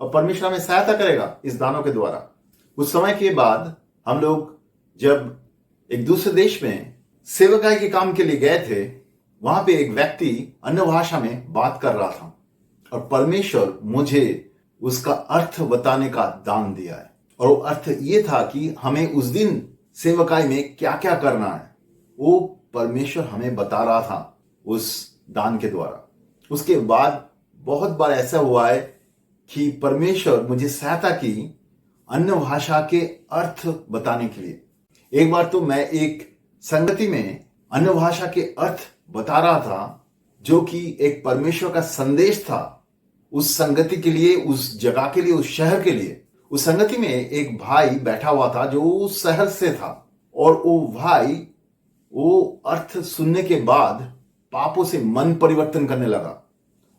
और परमेश्वर हमें सहायता करेगा इस दानों के द्वारा। कुछ समय के बाद हम लोग जब एक दूसरे देश में सेवकाई के काम के लिए गए थे, वहां पे एक व्यक्ति अन्य भाषा में बात कर रहा था और परमेश्वर मुझे उसका अर्थ बताने का दान दिया है। और वो अर्थ ये था कि हमें उस दिन सेवकाई में क्या क्या करना है, वो परमेश्वर हमें बता रहा था उस दान के द्वारा। उसके बाद बहुत बार ऐसा हुआ है कि परमेश्वर मुझे सहायता की अन्य भाषा के अर्थ बताने के लिए। एक बार तो मैं एक संगति में अन्य भाषा के अर्थ बता रहा था, जो कि एक परमेश्वर का संदेश था उस संगति के लिए, उस जगह के लिए, उस शहर के लिए। उस संगति में एक भाई बैठा हुआ था जो उस शहर से था और वो भाई वो अर्थ सुनने के बाद पापों से मन परिवर्तन करने लगा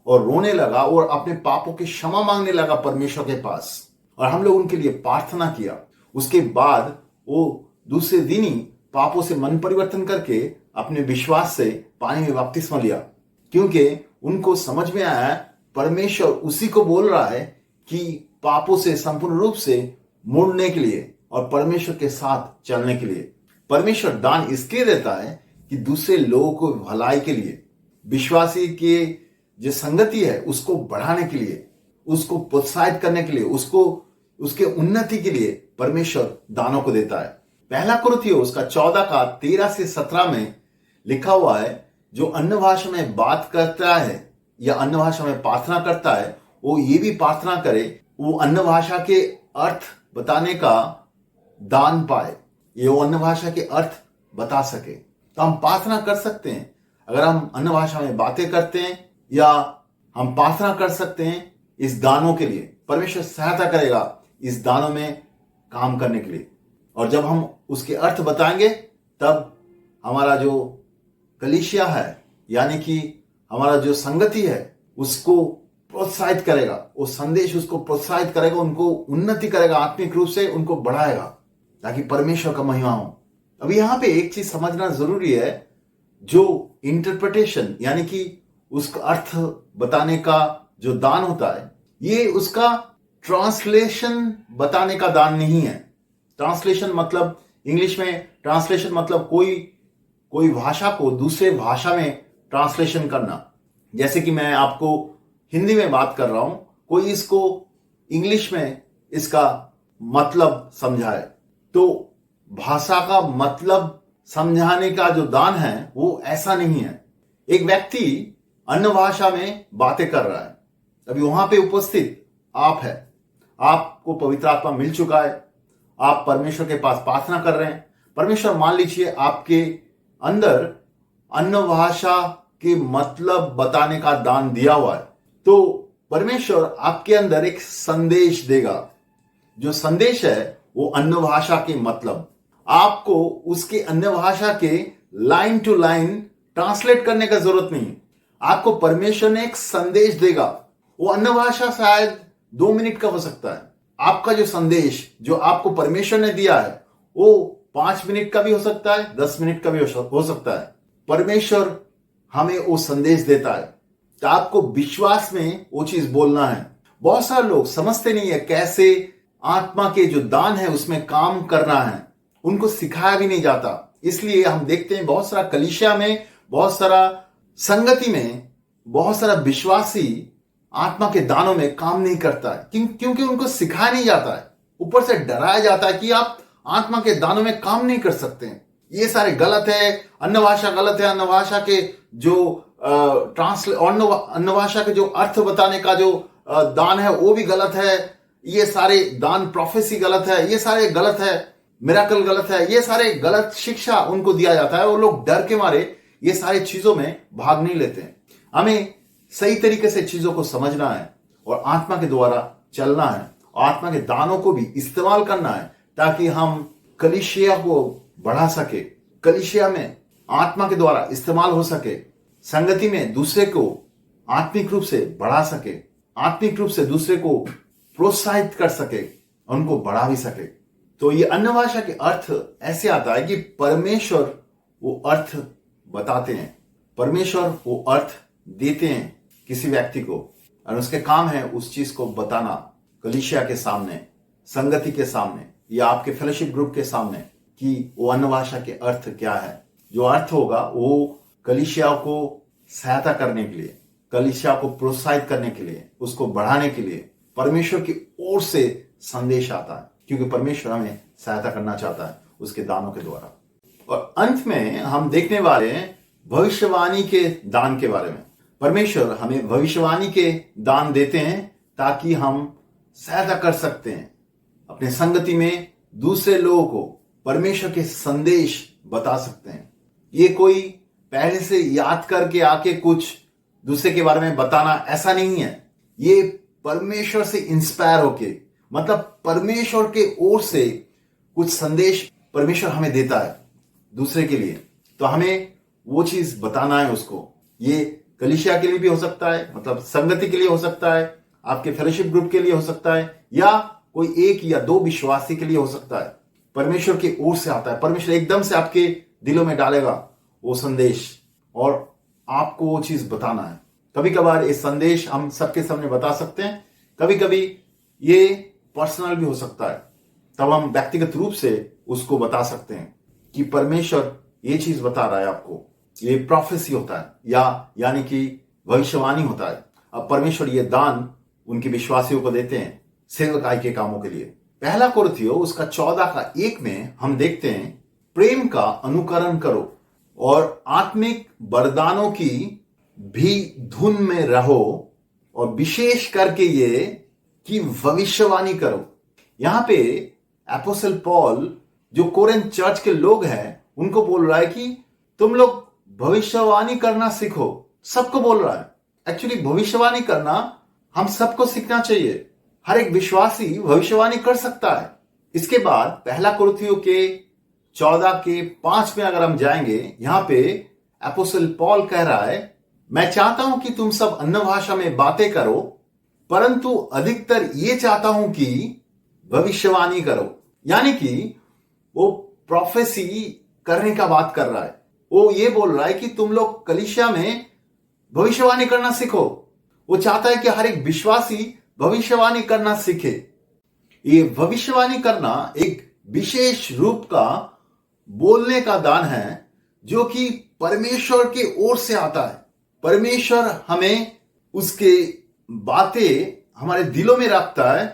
और रोने लगा और अपने पापों की क्षमा मांगने लगा परमेश्वर के पास। और हम लोग उनके लिए प्रार्थना किया। उसके बाद वो दूसरे दिन ही पापों से मन परिवर्तन करके अपने विश्वास से पानी में बपतिस्मा लिया, क्योंकि उनको समझ में आया परमेश्वर उसी को बोल रहा है कि पापों से संपूर्ण रूप से मुड़ने के लिए और परमेश्वर के साथ चलने के लिए। परमेश्वर दान इसके देता है कि दूसरे लोगों को भलाई के लिए, विश्वासी के जो संगति है उसको बढ़ाने के लिए, उसको प्रोत्साहित करने के लिए, उसको उसके उन्नति के लिए परमेश्वर दानों को देता है। पहला कुरिन्थियों उसका 14 का 13 से 17 में लिखा हुआ है, जो अन्य भाषा में बात करता है या अन्य भाषा में प्रार्थना करता है वो ये भी प्रार्थना करे वो अन्य भाषा के अर्थ बताने का दान पाए, ये वो अन्य भाषा के अर्थ बता सके। तो हम प्रार्थना कर सकते हैं, अगर हम अन्य भाषा में बातें करते हैं या हम प्रार्थना कर सकते हैं इस दानों के लिए। परमेश्वर सहायता करेगा इस दानों में काम करने के लिए, और जब हम उसके अर्थ बताएंगे तब हमारा जो कलीसिया है यानी कि हमारा जो संगति है उसको प्रोत्साहित करेगा, वो संदेश उसको प्रोत्साहित करेगा, उनको उन्नति करेगा, आत्मिक रूप से उनको बढ़ाएगा ताकि परमेश्वर का महिमा हो। अब यहाँ पे एक चीज समझना जरूरी है, जो इंटरप्रिटेशन यानी कि उसका अर्थ बताने का जो दान होता है ये उसका ट्रांसलेशन बताने का दान नहीं है। ट्रांसलेशन मतलब इंग्लिश में ट्रांसलेशन मतलब कोई भाषा को दूसरे भाषा में ट्रांसलेशन करना। जैसे कि मैं आपको हिंदी में बात कर रहा हूं, कोई इसको इंग्लिश में इसका मतलब समझाए, तो भाषा का मतलब समझाने का जो दान है वो ऐसा नहीं है। एक व्यक्ति अन्य भाषा में बातें कर रहा है, अभी वहां पे उपस्थित आप है। आपको पवित्र आत्मा मिल चुका है, आप परमेश्वर के पास प्रार्थना कर रहे हैं। परमेश्वर मान लीजिए आपके अंदर अन्य भाषा के मतलब बताने का दान दिया हुआ है, तो परमेश्वर आपके अंदर एक संदेश देगा। जो संदेश है वो अन्य भाषा के मतलब, आपको उसके अन्य भाषा के लाइन टू लाइन ट्रांसलेट करने का जरूरत नहीं है। आपको परमेश्वर ने एक संदेश देगा। वो अन्य भाषा शायद 2 मिनट का हो सकता है। आपका जो संदेश जो आपको परमेश्वर ने दिया है वो 5 मिनट का भी हो सकता है, 10 मिनट का भी हो सकता है। परमेश्वर हमें वो संदेश देता है तो आपको विश्वास में वो चीज बोलना है। बहुत सारे लोग समझते नहीं है कैसे आत्मा के जो दान है उसमें काम करना है, उनको सिखाया भी नहीं जाता। इसलिए हम देखते हैं बहुत सारा कलीसिया में, बहुत सारा संगति में, बहुत सारा विश्वासी आत्मा के दानों में काम नहीं करता है क्योंकि उनको सिखाया नहीं जाता है। ऊपर से डराया जाता है कि आप आत्मा के दानों में काम नहीं कर सकते हैं, ये सारे गलत है, अन्य भाषा गलत है, अन्य भाषा के जो अन्य भाषा के जो अर्थ बताने का जो दान है वो भी गलत है, ये सारे दान, प्रोफेसी गलत है, ये सारे गलत है, मिराकल गलत है, ये सारे गलत शिक्षा उनको दिया जाता है। वो लोग डर के मारे ये सारी चीजों में भाग नहीं लेते हैं। हमें सही तरीके से चीजों को समझना है और आत्मा के द्वारा चलना है, आत्मा के दानों को भी इस्तेमाल करना है ताकि हम कलीसिया को बढ़ा सके, कलीसिया में आत्मा के द्वारा इस्तेमाल हो सके, संगति में दूसरे को आत्मिक रूप से बढ़ा सके, आत्मिक रूप से दूसरे को प्रोत्साहित कर सके, उनको बढ़ा भी सके। तो ये अन्य भाषा के अर्थ ऐसे आता है कि परमेश्वर वो अर्थ बताते हैं, परमेश्वर वो अर्थ देते हैं किसी व्यक्ति को, और उसके काम है उस चीज को बताना कलीसिया के सामने, संगति के सामने या आपके फेलोशिप ग्रुप के सामने कि वो अन्य भाषा के अर्थ क्या है। जो अर्थ होगा वो कलीसिया को सहायता करने के लिए, कलीसिया को प्रोत्साहित करने के लिए, उसको बढ़ाने के लिए परमेश्वर की ओर से संदेश आता है, क्योंकि परमेश्वर हमें सहायता करना चाहता है उसके दानों के द्वारा। और अंत में हम देखने वाले हैं भविष्यवाणी के दान के बारे में। परमेश्वर हमें भविष्यवाणी के दान देते हैं ताकि हम सहायता कर सकते हैं अपने संगति में दूसरे लोगों को परमेश्वर के संदेश बता सकते हैं। ये कोई पहले से याद करके आके कुछ दूसरे के बारे में बताना ऐसा नहीं है। ये परमेश्वर से इंस्पायर होके, मतलब परमेश्वर के ओर से कुछ संदेश परमेश्वर हमें देता है दूसरे के लिए, तो हमें वो चीज बताना है उसको। ये कलीसिया के लिए भी हो सकता है, मतलब संगति के लिए हो सकता है, आपके फेलोशिप ग्रुप के लिए हो सकता है, या कोई 1 या 2 विश्वासी के लिए हो सकता है। परमेश्वर की ओर से आता है, परमेश्वर एकदम से आपके दिलों में डालेगा वो संदेश और आपको वो चीज बताना है। कभी कभार ये संदेश हम सबके सामने बता सकते हैं, कभी कभी ये पर्सनल भी हो सकता है, तब हम व्यक्तिगत रूप से उसको बता सकते हैं कि परमेश्वर ये चीज बता रहा है आपको। ये प्रोफेसी होता है यानी कि भविष्यवाणी होता है। अब परमेश्वर ये दान उनके विश्वासियों को देते हैं सेवकाई के कामों के लिए। पहला कुरिन्थियों उसका 14:1 में हम देखते हैं, प्रेम का अनुकरण करो और आत्मिक वरदानों की भी धुन में रहो, और विशेष करके ये कि भविष्यवाणी करो। यहां पे एपोस्टल पॉल जो कोरिन्थ चर्च के लोग हैं उनको बोल रहा है कि तुम लोग भविष्यवाणी करना सीखो। सबको बोल रहा है। एक्चुअली भविष्यवाणी करना हम सबको सीखना चाहिए। हर एक विश्वासी भविष्यवाणी कर सकता है। इसके बाद पहला कुरिन्थियों के 14:5 में अगर हम जाएंगे, यहां पे एपोस्टल पॉल कह रहा है, मैं चाहता हूं कि तुम सब अन्य भाषा में बातें करो, परंतु अधिकतर ये चाहता हूं कि भविष्यवाणी करो। यानी कि वो प्रोफेसी करने का बात कर रहा है। वो ये बोल रहा है कि तुम लोग कलीसिया में भविष्यवाणी करना सीखो। वो चाहता है कि हर एक विश्वासी भविष्यवाणी करना सीखे। ये भविष्यवाणी करना एक विशेष रूप का बोलने का दान है जो कि परमेश्वर के ओर से आता है। परमेश्वर हमें उसके बातें हमारे दिलों में रखता है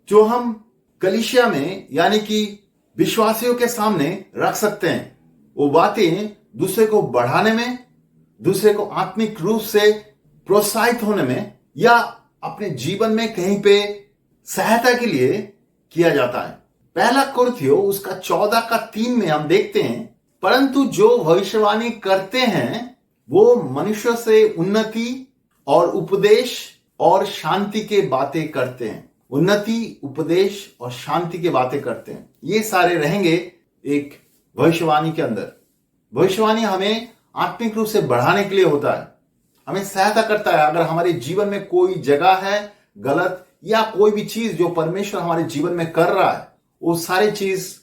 जो हम कलीसिया में यानी कि विश्वासियों के सामने रख सकते हैं। वो बातें दूसरे को बढ़ाने में, दूसरे को आत्मिक रूप से प्रोत्साहित होने में, या अपने जीवन में कहीं पे सहायता के लिए किया जाता है। पहला कुरिन्थियों उसका 14:3 में हम देखते हैं, परंतु जो भविष्यवाणी करते हैं वो मनुष्य से उन्नति और उपदेश और शांति के बातें करते हैं। उन्नति, उपदेश और शांति की बातें करते हैं। ये सारे रहेंगे एक भविष्यवाणी के अंदर। भविष्यवाणी हमें आत्मिक रूप से बढ़ाने के लिए होता है, हमें सहायता करता है। अगर हमारे जीवन में कोई जगह है गलत या कोई भी चीज जो परमेश्वर हमारे जीवन में कर रहा है, वो सारी चीज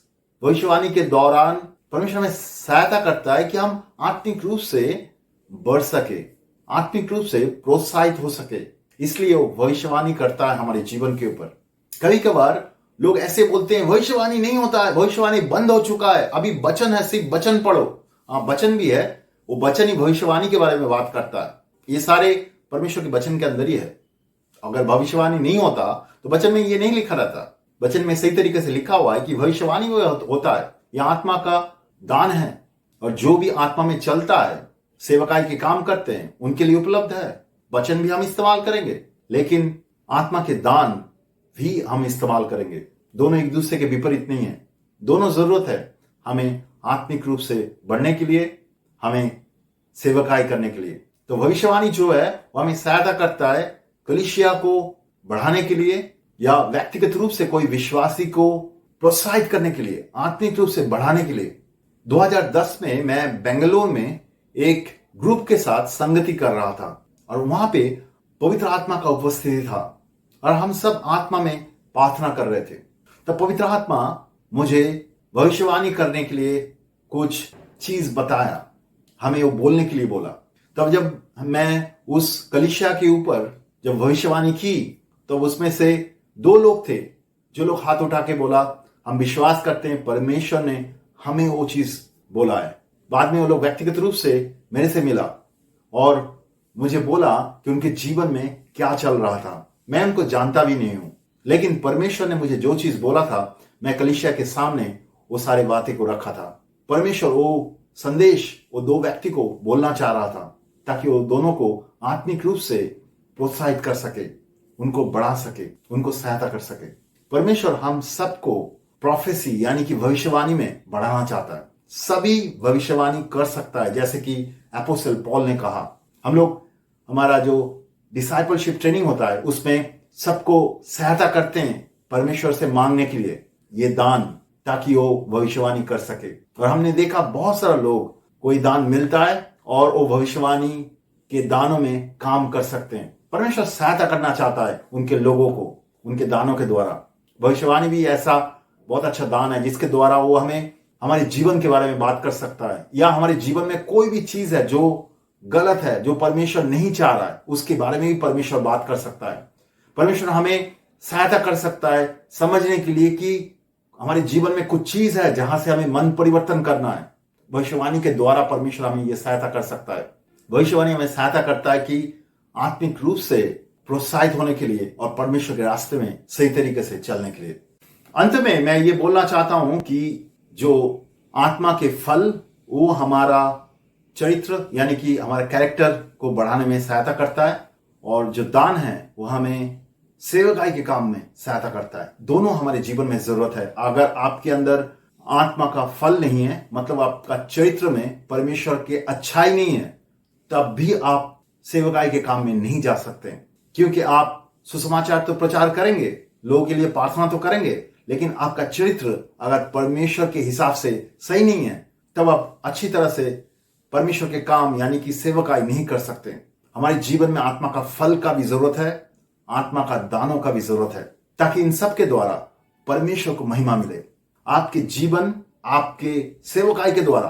भविष्यवाणी के दौरान परमेश्वर हमें सहायता करता है कि हम आत्मिक रूप से बढ़ सके, आत्मिक रूप से प्रोत्साहित हो सके। इसलिए वो भविष्यवाणी करता है हमारे जीवन के ऊपर। कभी कभार लोग ऐसे बोलते हैं भविष्यवाणी नहीं होता है, भविष्यवाणी बंद हो चुका है, अभी वचन है, सिर्फ वचन पढ़ो। हाँ, वचन भी है, वो वचन ही भविष्यवाणी के बारे में बात करता है। ये सारे परमेश्वर के वचन के अंदर ही है। अगर भविष्यवाणी नहीं होता तो वचन में ये नहीं लिखा रहता। वचन में सही तरीके से लिखा हुआ है कि भविष्यवाणी वो होता है, यह आत्मा का दान है, और जो भी आत्मा में चलता है, सेवकाई के काम करते हैं, उनके लिए उपलब्ध है। वचन भी हम इस्तेमाल करेंगे, लेकिन आत्मा के दान भी हम इस्तेमाल करेंगे। दोनों एक दूसरे के विपरीत नहीं है, दोनों जरूरत है हमें आत्मिक रूप से बढ़ने के लिए, हमें सेवकाई करने के लिए। तो भविष्यवाणी जो है वो हमें सहायता करता है कलीसिया को बढ़ाने के लिए, या व्यक्तिगत रूप से कोई विश्वासी को प्रोत्साहित करने के लिए, आत्मिक रूप से बढ़ाने के लिए। 2010 में मैं बेंगलोर में एक ग्रुप के साथ संगति कर रहा था, और वहां पे पवित्र आत्मा का उपस्थिति था, और हम सब आत्मा में प्रार्थना कर रहे थे। तब पवित्र आत्मा मुझे भविष्यवाणी करने के लिए कुछ चीज बताया, हमें वो बोलने के लिए बोला। तब जब मैं उस कलीसिया के ऊपर जब भविष्यवाणी की, तो उसमें से 2 लोग थे जो लोग हाथ उठा के बोला हम विश्वास करते हैं परमेश्वर ने हमें वो चीज बोला है। बाद में वो लोग व्यक्तिगत रूप से मेरे से मिला और मुझे बोला कि उनके जीवन में क्या चल रहा था। मैं उनको जानता भी नहीं हूं, लेकिन परमेश्वर ने मुझे जो चीज बोला था, मैं कलीसिया के सामने वो सारी बातें को रखा था। परमेश्वर वो संदेश वो 2 व्यक्ति को बोलना चाह रहा था, ताकि वो दोनों को आत्मिक रूप से प्रोत्साहित कर सके, उनको बढ़ा सके, उनको सहायता कर सके। परमेश्वर हम सबको प्रोफेसी यानी कि भविष्यवाणी में बढ़ाना चाहता है। सभी भविष्यवाणी कर सकता है, जैसे कि अपोस्टल पॉल ने कहा। हम लोग हमारा जो डिसाइपलशिप ट्रेनिंग होता है उसमें सबको सहायता करते हैं परमेश्वर से मांगने के लिए ये दान, ताकि वो भविष्यवाणी कर सके। और हमने देखा बहुत सारा लोग कोई दान मिलता है और वो भविष्यवाणी के दानों में काम कर सकते हैं। परमेश्वर सहायता करना चाहता है उनके लोगों को उनके दानों के द्वारा। भविष्यवाणी भी ऐसा बहुत अच्छा दान है जिसके द्वारा वो हमें हमारे जीवन के बारे में बात कर सकता है, या हमारे जीवन में कोई भी चीज है जो गलत है, जो परमेश्वर नहीं चाह रहा है, उसके बारे में भी परमेश्वर बात कर सकता है। परमेश्वर हमें सहायता कर सकता है समझने के लिए कि हमारे जीवन में कुछ चीज है जहां से हमें मन परिवर्तन करना है। भविष्यवाणी के द्वारा परमेश्वर हमें यह सहायता कर सकता है। भविष्यवाणी हमें सहायता करता है कि आत्मिक रूप से प्रोत्साहित होने के लिए और परमेश्वर के रास्ते में सही तरीके से चलने के लिए। अंत में मैं ये बोलना चाहता हूं कि जो आत्मा के फल वो हमारा चरित्र यानी कि हमारे कैरेक्टर को बढ़ाने में सहायता करता है, और जो दान है वो हमें सेवकाई के काम में सहायता करता है। दोनों हमारे जीवन में जरूरत है। अगर आपके अंदर आत्मा का फल नहीं है, मतलब आपका चरित्र में परमेश्वर के अच्छाई नहीं है, तब भी आप सेवकाई के काम में नहीं जा सकते, क्योंकि आप सुसमाचार तो प्रचार करेंगे, लोगों के लिए प्रार्थना तो करेंगे, लेकिन आपका चरित्र अगर परमेश्वर के हिसाब से सही नहीं है, तब आप अच्छी तरह से परमेश्वर के काम यानी कि सेवकाई नहीं कर सकते। हमारे जीवन में आत्मा का फल का भी जरूरत है, आत्मा का दानों का भी जरूरत है, ताकि इन सब के द्वारा परमेश्वर को महिमा मिले। आपके जीवन आपके सेवकाई के द्वारा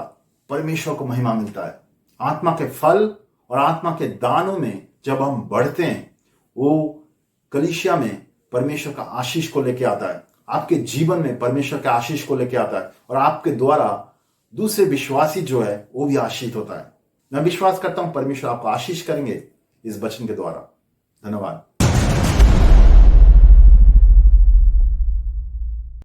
परमेश्वर को महिमा मिलता है। आत्मा के फल और आत्मा के दानों में जब हम बढ़ते हैं, वो कलीसिया में परमेश्वर का आशीष को लेके आता है, आपके जीवन में परमेश्वर के आशीष को लेके आता है, और आपके द्वारा दूसरे विश्वासी जो है वो भी आशीष होता है। मैं विश्वास करता हूं परमेश्वर आपको आशीष करेंगे इस वचन के द्वारा। धन्यवाद।